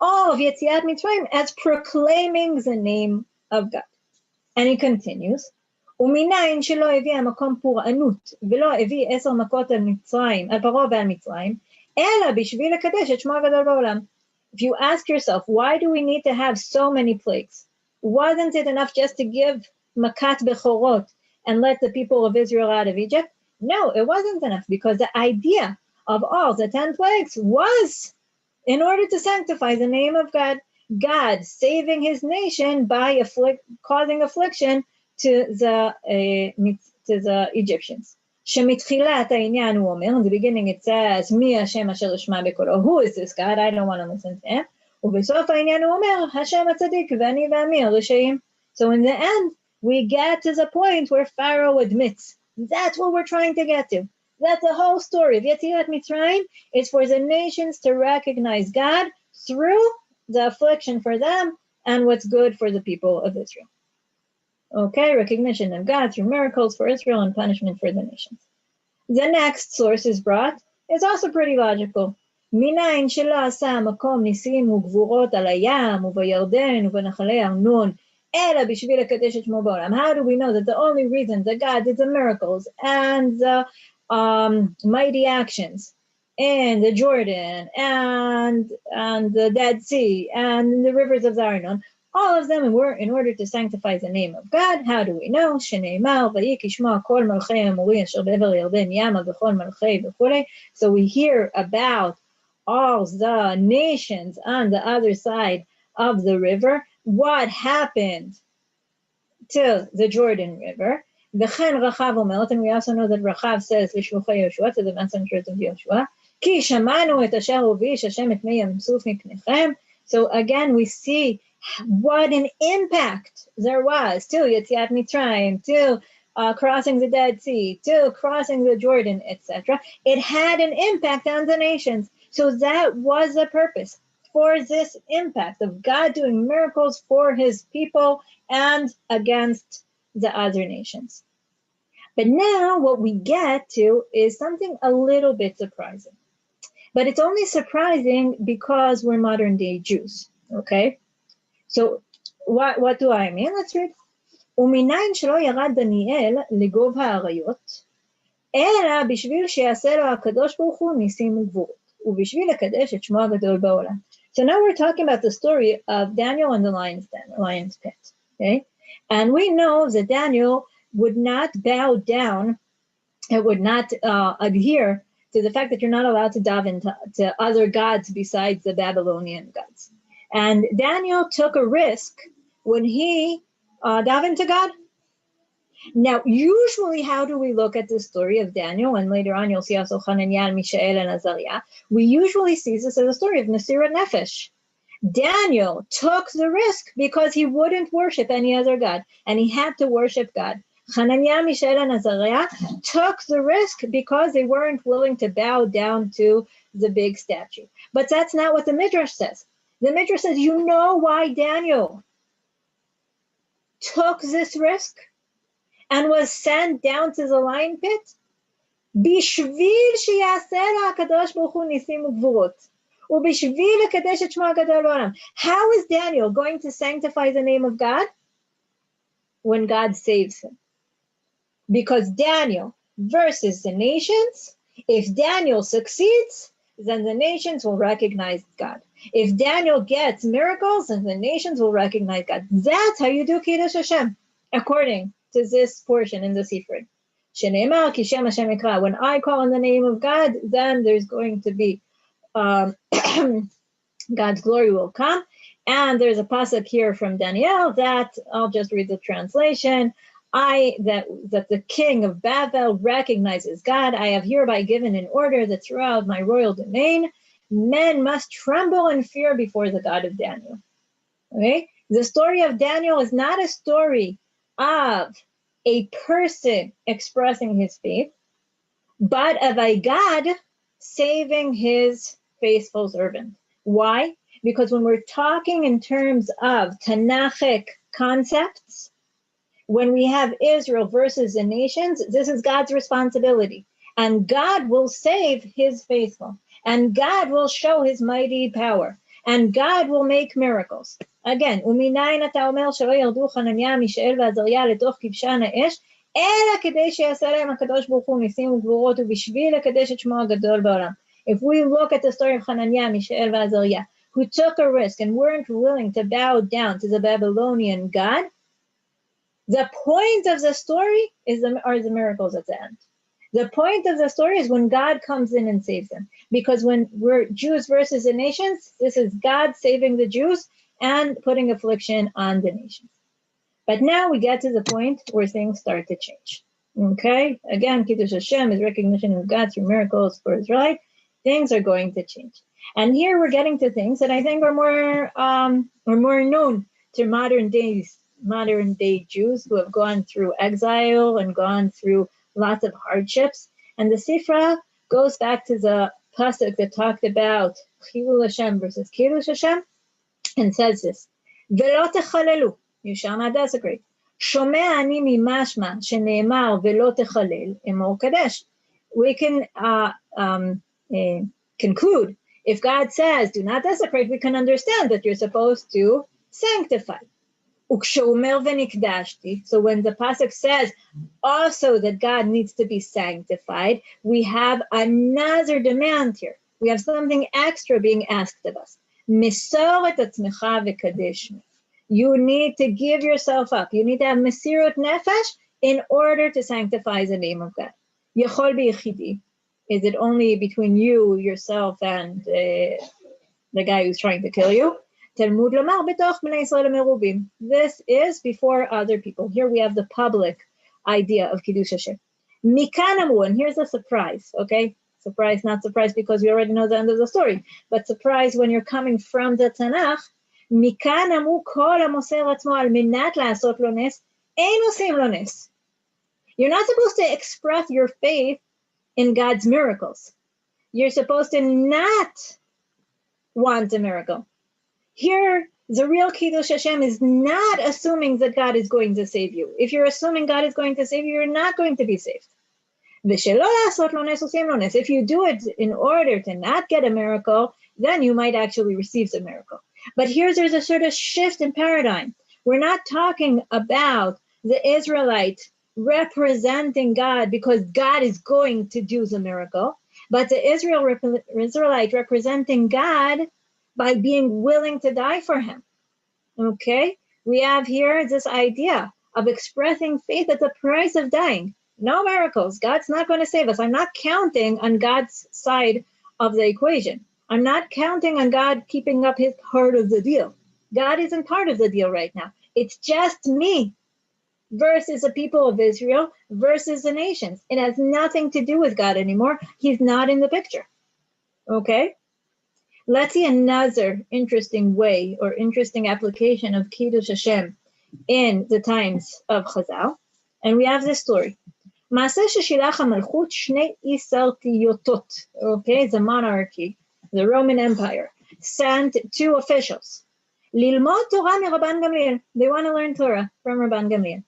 all of Yetziat Mitzrayim as proclaiming the name of God. And he continues, ומניין שלא הביא המקום פורענות ולא הביא 10 מכות על מצרים, על פרעה ועל מצרים, אלא בשביל לקדש את שמו הגדול בעולם. If you ask yourself, why do we need to have so many plagues? Wasn't it enough just to give makat bechorot and let the people of Israel out of Egypt? No, it wasn't enough, because the idea of all the 10 plagues was in order to sanctify the name of God, God saving his nation by causing affliction to the Egyptians. שמתחילת העניין הוא אומר, in the beginning it says, מי השם אשר ישמע בקולו, who is this God, I don't want to listen to him, ובסוף העניין הוא אומר, השם הצדיק ואני ועמי הרשעים. So in the end, we get to the point where Pharaoh admits, that's what we're trying to get to. That's the whole story of Yetziat Mitzrayim, is for the nations to recognize God through the affliction for them and what's good for the people of Israel. Okay, recognition of God through miracles for Israel and punishment for the nations. The next source is brought is also pretty logical. מניין שלא עשה המקום ניסים וגבורות על הים ובירדן ובנחלי ארנון, אלא בשביל לקדש את שמו בעולם. How do we know that the only reason that God did the miracles and the mighty actions in the Jordan and the Dead Sea and the rivers of the Arnon, all of them were in order to sanctify the name of God? How do we know? שנאמר, ויהי כשמוע כל מלכי האמורי אשר בעבר ירדן ימה וכל מלכי וכולי. So we hear about all the nations on the other side of the river, what happened to the Jordan River. וכן רחב אומרת, and we also know that Rachav says לשלוחי יהושע, to the messengers of Joshua, כי שמענו את אשר הוביש השם את מי ים סוף מפניכם. So again, we see what an impact there was to Yetziat Mitzrayim, to crossing the Dead Sea, to crossing the Jordan, etc. It had an impact on the nations. So that was the purpose for this impact of God doing miracles for his people and against the other nations. But now what we get to is something a little bit surprising. But it's only surprising because we're modern day Jews, okay? So what do I mean? Let's read. ומניין שלא ירד דניאל לגוב האריות, אלא בשביל שיעשה לו הקדוש ברוך הוא ניסים וגבורות, ובשביל לקדש את שמו הגדול בעולם. So now we're talking about the story of Daniel and the lion's pit, okay? And we know that Daniel would not bow down, it would not adhere to the fact that you're not allowed to daven to other gods besides the Babylonian gods. And Daniel took a risk when he davened to God. Now, usually, how do we look at the story of Daniel? And later on, you'll see also Hananiah, Mishael, and Azariah. We usually see this as a story of Mesirat Nefesh. Daniel took the risk because he wouldn't worship any other god, and he had to worship God. Hananiah, Mishael, and Azariah took the risk because they weren't willing to bow down to the big statue. But that's not what the Midrash says. The Midrash says, you know why Daniel took this risk and was sent down to the lion pit? בשביל שיעשה לה הקדוש ברוך הוא ניסים וגבורות. ובשביל לקדש את שמו הגדול בעולם. How is Daniel going to sanctify the name of God? When God saves him. Because Daniel versus the nations, if Daniel succeeds, then the nations will recognize God. If Daniel gets miracles, then the nations will recognize God. That's how you do Kiddush Hashem, according to this portion in the Sifrei. Shene'emar ki Shem Hashem Yikra. When I call on the name of God, then there's going to be God's glory will come. And there's a pasuk here from Daniel that I'll just read the translation. That the king of Babel recognizes God. I have hereby given an order that throughout my royal domain, men must tremble and fear before the God of Daniel. Okay? The story of Daniel is not a story of a person expressing his faith, but of a God saving his faithful servant. Why? Because when we're talking in terms of Tanakhic concepts, when we have Israel versus the nations, this is God's responsibility. And God will save his faithful. And God will show his mighty power. and God will make miracles. Again, ומניין אתה אומר שלא ירדו חנניה, מישאל ועזריה לתוך כבשן האש, אלא כדי שיעשה להם הקדוש ברוך הוא ניסים וגבורות ובשביל לקדש את שמו הגדול בעולם. If we look at the story of Hananiah, Mishael, and Azariah, who took a risk and weren't willing to bow down to the Babylonian God, the point of the story are the miracles at the end. The point of the story is when God comes in and saves them. Because when we're Jews versus the nations, this is God saving the Jews and putting affliction on the nations. But now we get to the point where things start to change. Okay? Again, Kiddush Hashem is recognition of God through miracles for Israel. Things are going to change. And here we're getting to things that I think are more known to modern day Jews who have gone through exile and gone through lots of hardships. And the Sifra goes back to the pasuk that talked about Chilul Hashem versus Kiddush Hashem and says this, Velo techalelu, you shall not desecrate. Shomea ani mimashma sheneemar velo techalel emor kadesh. We can conclude, if God says, do not desecrate, we can understand that you're supposed to sanctify. So when the pasuk says also that God needs to be sanctified, we have another demand here. We have something extra being asked of us. You need to give yourself up. You need to have mesirut nefesh in order to sanctify the name of God. Yechol biyichidi. Is it only between you, yourself, and the guy who's trying to kill you? Talmud lomar betoch bnei Yisrael merubim. This is before other people. Here we have the public idea of Kiddush Hashem. Mikan amru, and here's a surprise, okay? Surprise, not surprise, because we already know the end of the story, but surprise when you're coming from the Tanakh. Mikan amru kol hamoser atzmo al minat la'asot lo nes, ein osim lo nes. You're not supposed to express your faith in God's miracles. You're supposed to not want a miracle. Here, the real Kiddush Hashem is not assuming that God is going to save you. If you're assuming God is going to save you, you're not going to be saved. If you do it in order to not get a miracle, then you might actually receive the miracle. But there's a sort of shift in paradigm. We're not talking about the Israelite representing God because God is going to do the miracle, but the Israelite representing God by being willing to die for him. Okay? We have here this idea of expressing faith at the price of dying. No miracles. God's not going to save us. I'm not counting on God's side of the equation. I'm not counting on God keeping up his part of the deal. God isn't part of the deal right now. It's just me versus the people of Israel versus the nations. It has nothing to do with God anymore. He's not in the picture. Okay? Let's see another interesting way or interesting application of Kiddush Hashem in the times of Chazal. And we have this story. מעשה ששילח המלכות שני איסרטיוטות, okay, the monarchy, the Roman Empire, sent two officials. ללמוד תורה מרבן גמליאל. They want to learn Torah from Rabban Gamliel.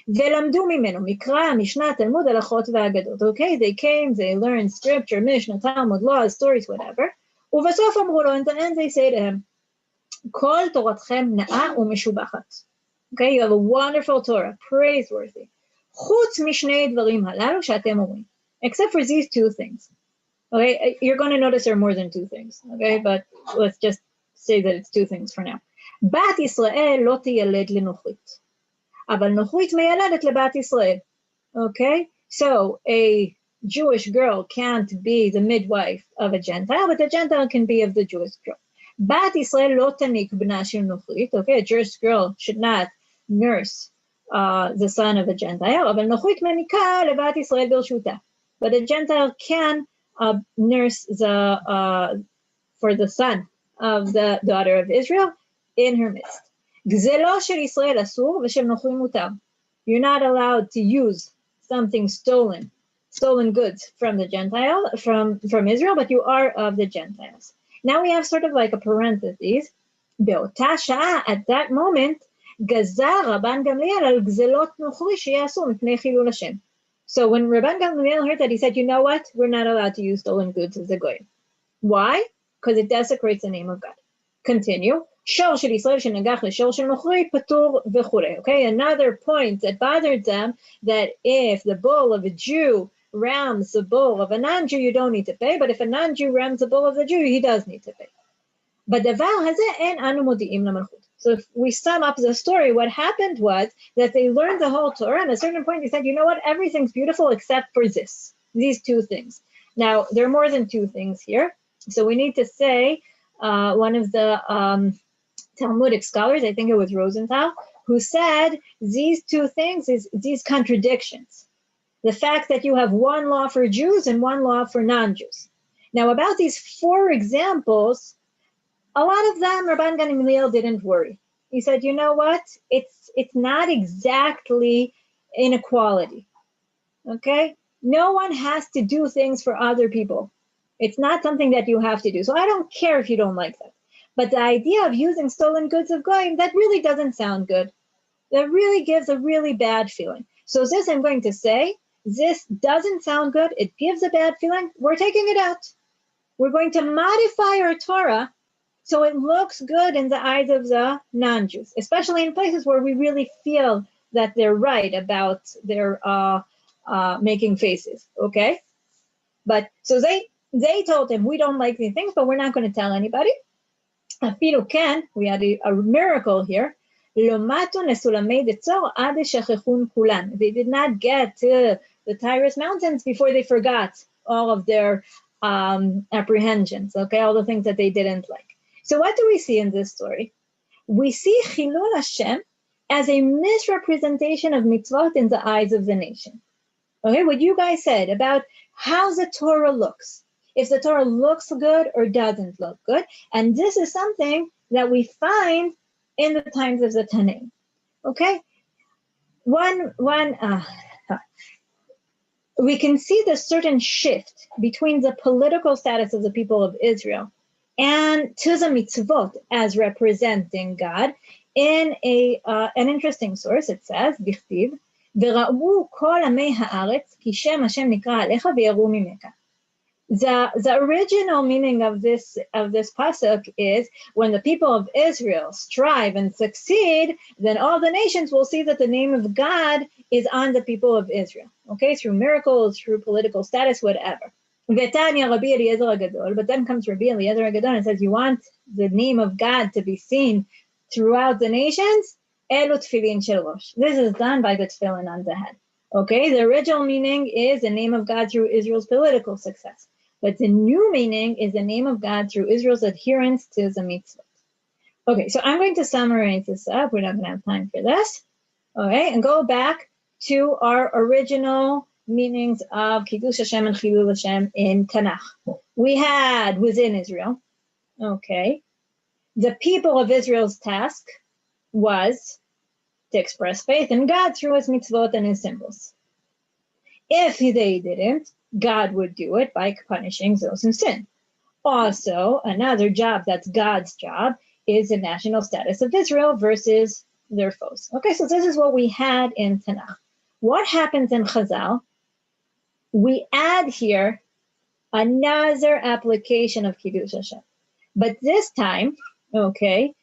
ולמדו ממנו מקרא, משנה, תלמוד, הלכות ואגדות. Okay, they came, they learned scripture, Mishnah, Talmud, laws, stories, whatever. ובסוף אמרו לו, in the end they say to him, כל תורתכם נאה ומשובחת. Okay, you have a wonderful Torah, praiseworthy. חוץ משני דברים הללו שאתם אומרים. Except for these two things. Okay, you're going to notice there are more than two things. Okay, but let's just say that it's two things for now. בת ישראל לא תילד לנוכרית. אבל נוכרית מיילדת לבת ישראל. Okay, so a Jewish girl can't be the midwife of a Gentile, but the Gentile can be of the Jewish girl. בת ישראל לא תניק בנה של נוכרית. Okay, a Jewish girl should not nurse the son of a Gentile, אבל נוכרית מניקה לבת ישראל ברשותה. But a Gentile can nurse for the son of the daughter of Israel in her midst. גזלו של ישראל אסור ושל נוכרים מותר. You're not allowed to use something stolen goods from the Gentile, from Israel, but you are of the Gentiles. Now we have sort of like a parenthesis. באותה שעה, at that moment, גזר רבן גמליאל על גזלות נוכרי שיעשו מפני חילול השם. So when Rabban Gamliel heard that, he said, you know what? We're not allowed to use stolen goods as a goy. Why? Because it desecrates the name of God. Continue. Shor shel Yisrael shenagach leshor shel nochri patur v'churei. Okay, another point that bothered them, that if the bull of a Jew rams the bull of a non-Jew, you don't need to pay. But if a non-Jew rams the bull of the Jew, he does need to pay. But davar hazeh en anu modi'im lamalchut. So if we sum up the story, what happened was that they learned the whole Torah, and at a certain point they said, you know what, everything's beautiful except for these two things. Now, there are more than two things here. So we need to say, one of the Talmudic scholars, I think it was Rosenthal, who said these two things is these contradictions. The fact that you have one law for Jews and one law for non-Jews. Now, about these four examples, a lot of them, Rabban Gamliel didn't worry. He said, you know what? It's not exactly inequality, okay? No one has to do things for other people. It's not something that you have to do. So I don't care if you don't like that. But the idea of using stolen goods of goyim, that really doesn't sound good. That really gives a really bad feeling. So this, I'm going to say, this doesn't sound good. It gives a bad feeling. We're taking it out. We're going to modify our Torah so it looks good in the eyes of the non-Jews, especially in places where we really feel that they're right about their making faces, okay? But so they told him, we don't like these things, but we're not going to tell anybody. Afilu ken, we had a miracle here. They did not get to the Tyrus Mountains before they forgot all of their apprehensions, okay, all the things that they didn't like. So what do we see in this story? We see Chilul Hashem as a misrepresentation of mitzvot in the eyes of the nation. Okay, what you guys said about how the Torah looks, if the Torah looks good or doesn't look good, and this is something that we find in the times of the Tanaim. Okay, we can see the certain shift between the political status of the people of Israel and to the mitzvot as representing God. In an interesting source, it says, Bichtiv, V'ra'u kol amei ha'aretz, ki shem Hashem nikra alecha v'yaru mimeka. The original meaning of this pasuk is, when the people of Israel strive and succeed, then all the nations will see that the name of God is on the people of Israel. Okay, through miracles, through political status, whatever. But then comes Rabbi Eliezer HaGadol and says, you want the name of God to be seen throughout the nations? This is done by the tefillin on the head. Okay, the original meaning is the name of God through Israel's political success. But the new meaning is the name of God through Israel's adherence to the mitzvot. Okay, so I'm going to summarize this up. We're not going to have time for this. Okay, and go back to our original meanings of Kiddush Hashem and Chilul Hashem in Tanakh. We had within Israel, okay, the people of Israel's task was to express faith in God through his mitzvot and his symbols. If they didn't, God would do it by punishing those who sin. Also, another job that's God's job is the national status of Israel versus their foes. Okay, so this is what we had in Tanakh. What happens in Chazal? We add here another application of Kiddush Hashem. But this time, okay,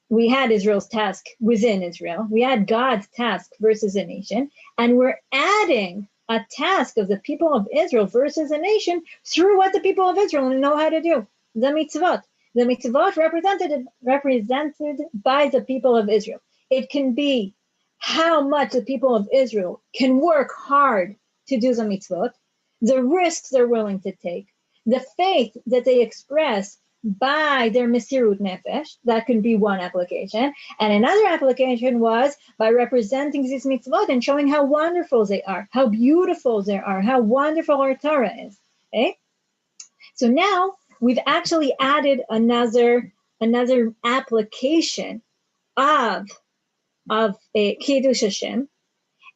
we had Israel's task within Israel. We had God's task versus a nation. And we're adding a task of the people of Israel versus a nation through what the people of Israel know how to do, the mitzvot. The mitzvot represented by the people of Israel. It can be how much the people of Israel can work hard to do the mitzvot, the risks they're willing to take, the faith that they express by their mesirut nefesh. That can be one application. And another application was by representing these mitzvot and showing how wonderful they are, how beautiful they are, how wonderful our Torah is. Okay? So now we've actually added another application of Kiddush Hashem,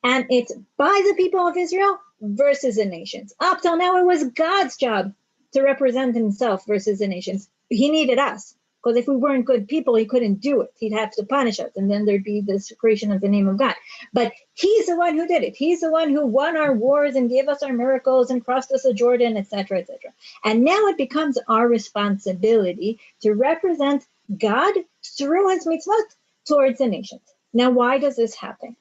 and it's by the people of Israel versus the nations. Up till now, it was God's job to represent himself versus the nations. He needed us, because if we weren't good people, he couldn't do it. He'd have to punish us, and then there'd be this creation of the name of God. But he's the one who did it. He's the one who won our wars and gave us our miracles and crossed us the Jordan, etc., etc. And now it becomes our responsibility to represent God through his mitzvot towards the nations. Now, why does this happen?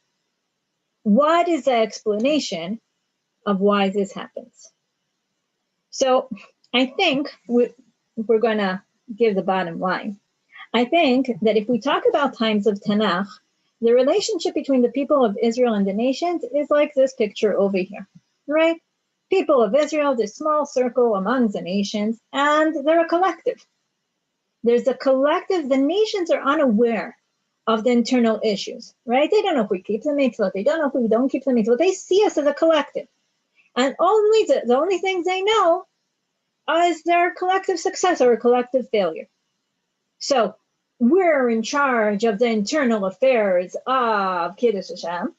What is the explanation of why this happens? So I think we're going to give the bottom line. I think that if we talk about times of Tanakh, the relationship between the people of Israel and the nations is like this picture over here, right? People of Israel, this small circle among the nations, and they're a collective. There's a collective, the nations are unaware of the internal issues, right? They don't know if we keep the mitzvot, they don't know if we don't keep the mitzvot, they see us as a collective. And only the only things they know is their collective success or a collective failure. So we're in charge of the internal affairs of Kiddush Hashem,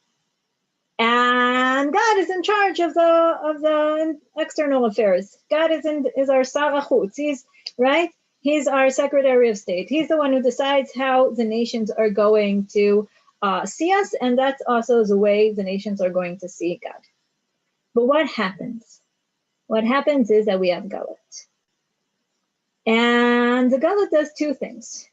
and God is in charge of the external affairs. God is our Sar HaChutz. He's right. He's our Secretary of State. He's the one who decides how the nations are going to see us, and that's also the way the nations are going to see God. But what happens? What happens is that we have Galut. And the Galut does two things.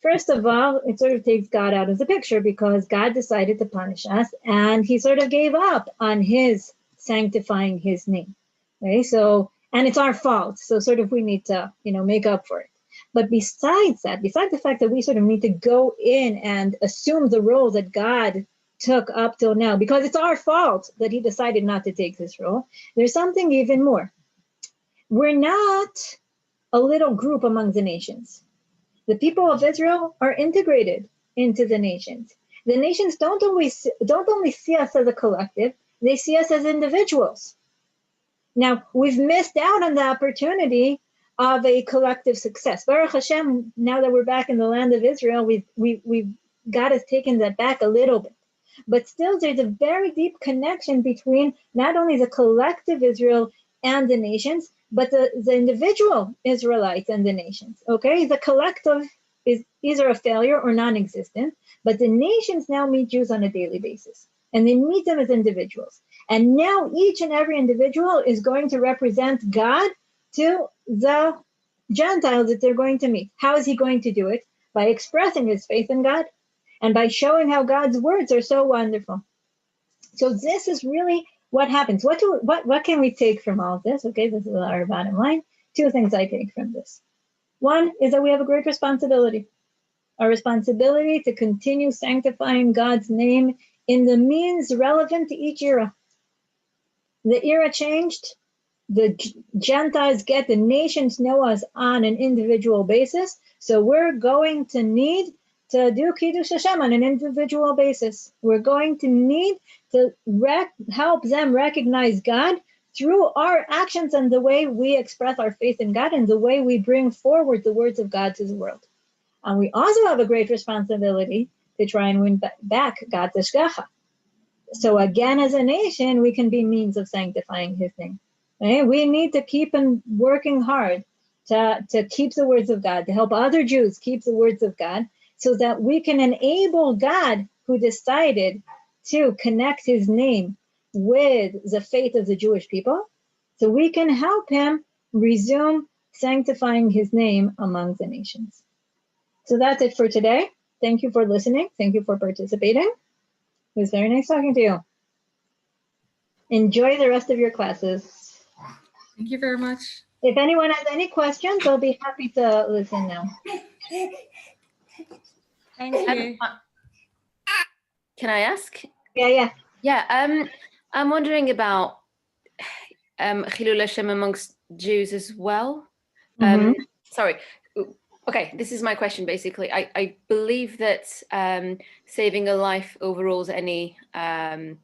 First of all, it sort of takes God out of the picture because God decided to punish us, and he sort of gave up on his sanctifying his name. Okay, so, and it's our fault. So sort of we need to, make up for it. But besides that, besides the fact that we sort of need to go in and assume the role that God took up till now, because it's our fault that he decided not to take this role, there's something even more. We're not a little group among the nations. The people of Israel are integrated into the nations. The nations don't only see us as a collective, they see us as individuals. Now, we've missed out on the opportunity of a collective success. Baruch Hashem, now that we're back in the land of Israel, God has taken that back a little bit. But still, there's a very deep connection between not only the collective Israel and the nations, but the individual Israelites and the nations, okay? The collective is either a failure or non-existent, but the nations now meet Jews on a daily basis, and they meet them as individuals. And now each and every individual is going to represent God to the Gentiles that they're going to meet. How is he going to do it? By expressing his faith in God and by showing how God's words are so wonderful. So this is really what happens. What can we take from all of this? Okay, this is our bottom line. Two things I take from this. One is that we have a great responsibility. A responsibility to continue sanctifying God's name in the means relevant to each era. The era changed. The Gentiles the nations know us on an individual basis. So we're going to need to do Kiddush Hashem on an individual basis. We're going to need to help them recognize God through our actions and the way we express our faith in God and the way we bring forward the words of God to the world. And we also have a great responsibility to try and win back God's Hashgacha. So again, as a nation, we can be means of sanctifying his name. Okay? We need to keep on working hard to keep the words of God, to help other Jews keep the words of God, so that we can enable God, who decided to connect his name with the faith of the Jewish people, so we can help him resume sanctifying his name among the nations. So that's it for today. Thank you for listening. Thank you for participating. It was very nice talking to you. Enjoy the rest of your classes. Thank you very much. If anyone has any questions, I'll be happy to listen now. Thank you. Can I ask? Yeah. Yeah, I'm wondering about Chilul Hashem amongst Jews as well. Sorry. Okay, this is my question basically. I believe that saving a life overrules any mitzvah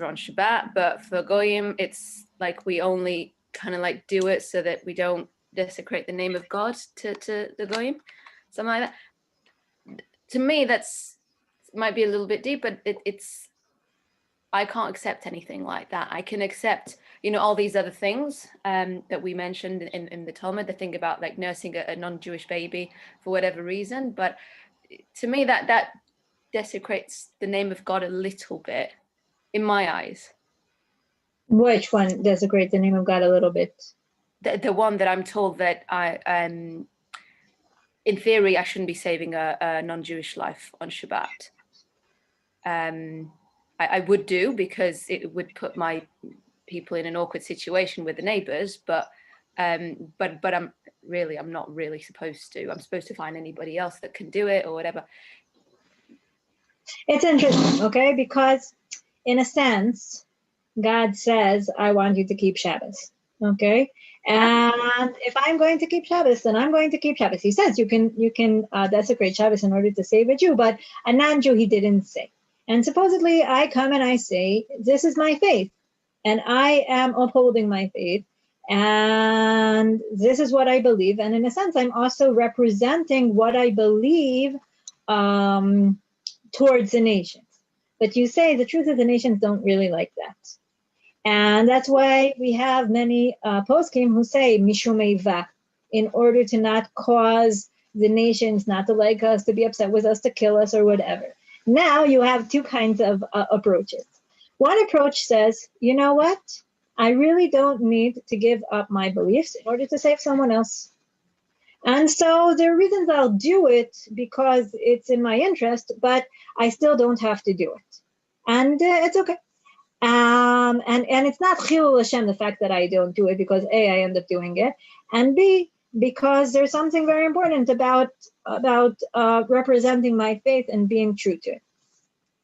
on Shabbat, but for Goyim, it's like we only kind of like do it so that we don't desecrate the name of God to the Goyim, something like that. To me, that's might be a little bit deep, but it's I can't accept anything like that. I can accept, all these other things that we mentioned in the Talmud, the thing about like nursing a non-Jewish baby for whatever reason. But to me, that desecrates the name of God a little bit, in my eyes. Which one desecrates the name of God a little bit? The one that I'm told that in theory, I shouldn't be saving a non-Jewish life on Shabbat. I would do, because it would put my people in an awkward situation with the neighbors, but I'm not really supposed to. I'm supposed to find anybody else that can do it or whatever. It's interesting, okay? Because in a sense, God says, I want you to keep Shabbos, okay? And if I'm going to keep Shabbos, then I'm going to keep Shabbos. He says you can desecrate Shabbos in order to save a Jew, but a non-Jew he didn't say. And supposedly I come and I say, this is my faith, and I am upholding my faith, and this is what I believe. And in a sense, I'm also representing what I believe towards the nations. But you say the truth is the nations don't really like that. And that's why we have many poskim who say mishum eiva, in order to not cause the nations not to like us, to be upset with us, to kill us or whatever. Now you have two kinds of approaches. One approach says, you know what? I really don't need to give up my beliefs in order to save someone else. And so there are reasons I'll do it because it's in my interest, but I still don't have to do it. And it's okay. And it's not chilul Hashem, the fact that I don't do it, because A, I end up doing it, and B, because there's something very important about representing my faith and being true to it.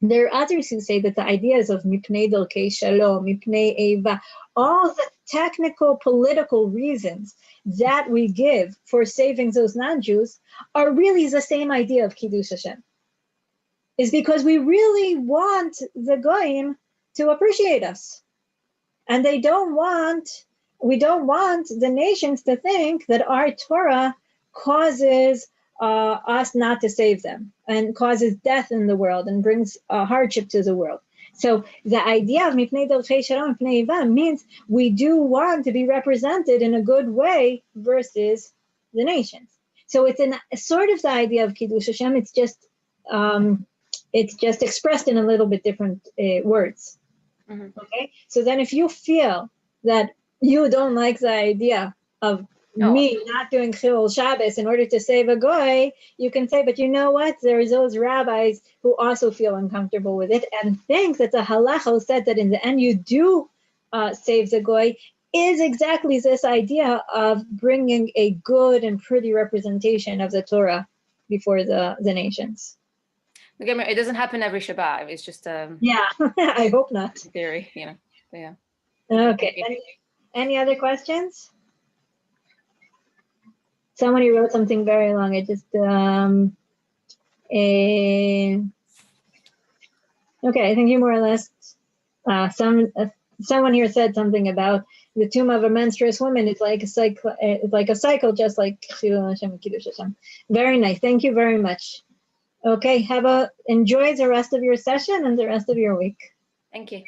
There are others who say that the ideas of mipnei delkei shalom, mipnei eiva, all the technical political reasons that we give for saving those non-Jews are really the same idea of kiddush Hashem. Is because we really want the goyim to appreciate us. And we don't want the nations to think that our Torah causes us not to save them and causes death in the world and brings hardship to the world. So the idea of mipnei delchei shalom, mipnei eiva means we do want to be represented in a good way versus the nations. So it's sort of the idea of kiddush Hashem. It's just expressed in a little bit different words. Mm-hmm. Okay, so then if you feel that you don't like the idea of me not doing chilul Shabbos in order to save a goy, you can say, but you know what? There's those rabbis who also feel uncomfortable with it and think that the halacha said that in the end you do save the goy is exactly this idea of bringing a good and pretty representation of the Torah before the nations. It doesn't happen every Shabbat. It's just yeah, I hope not. Theory, you know. But yeah. Okay. Any other questions? Somebody wrote something very long. I just okay. I think you more or less. Someone here said something about the tomb of a menstruous woman. It's like a cycle. It's like a cycle, just like Chilul Hashem and Kiddush Hashem. Very nice. Thank you very much. Okay, enjoy the rest of your session and the rest of your week. Thank you.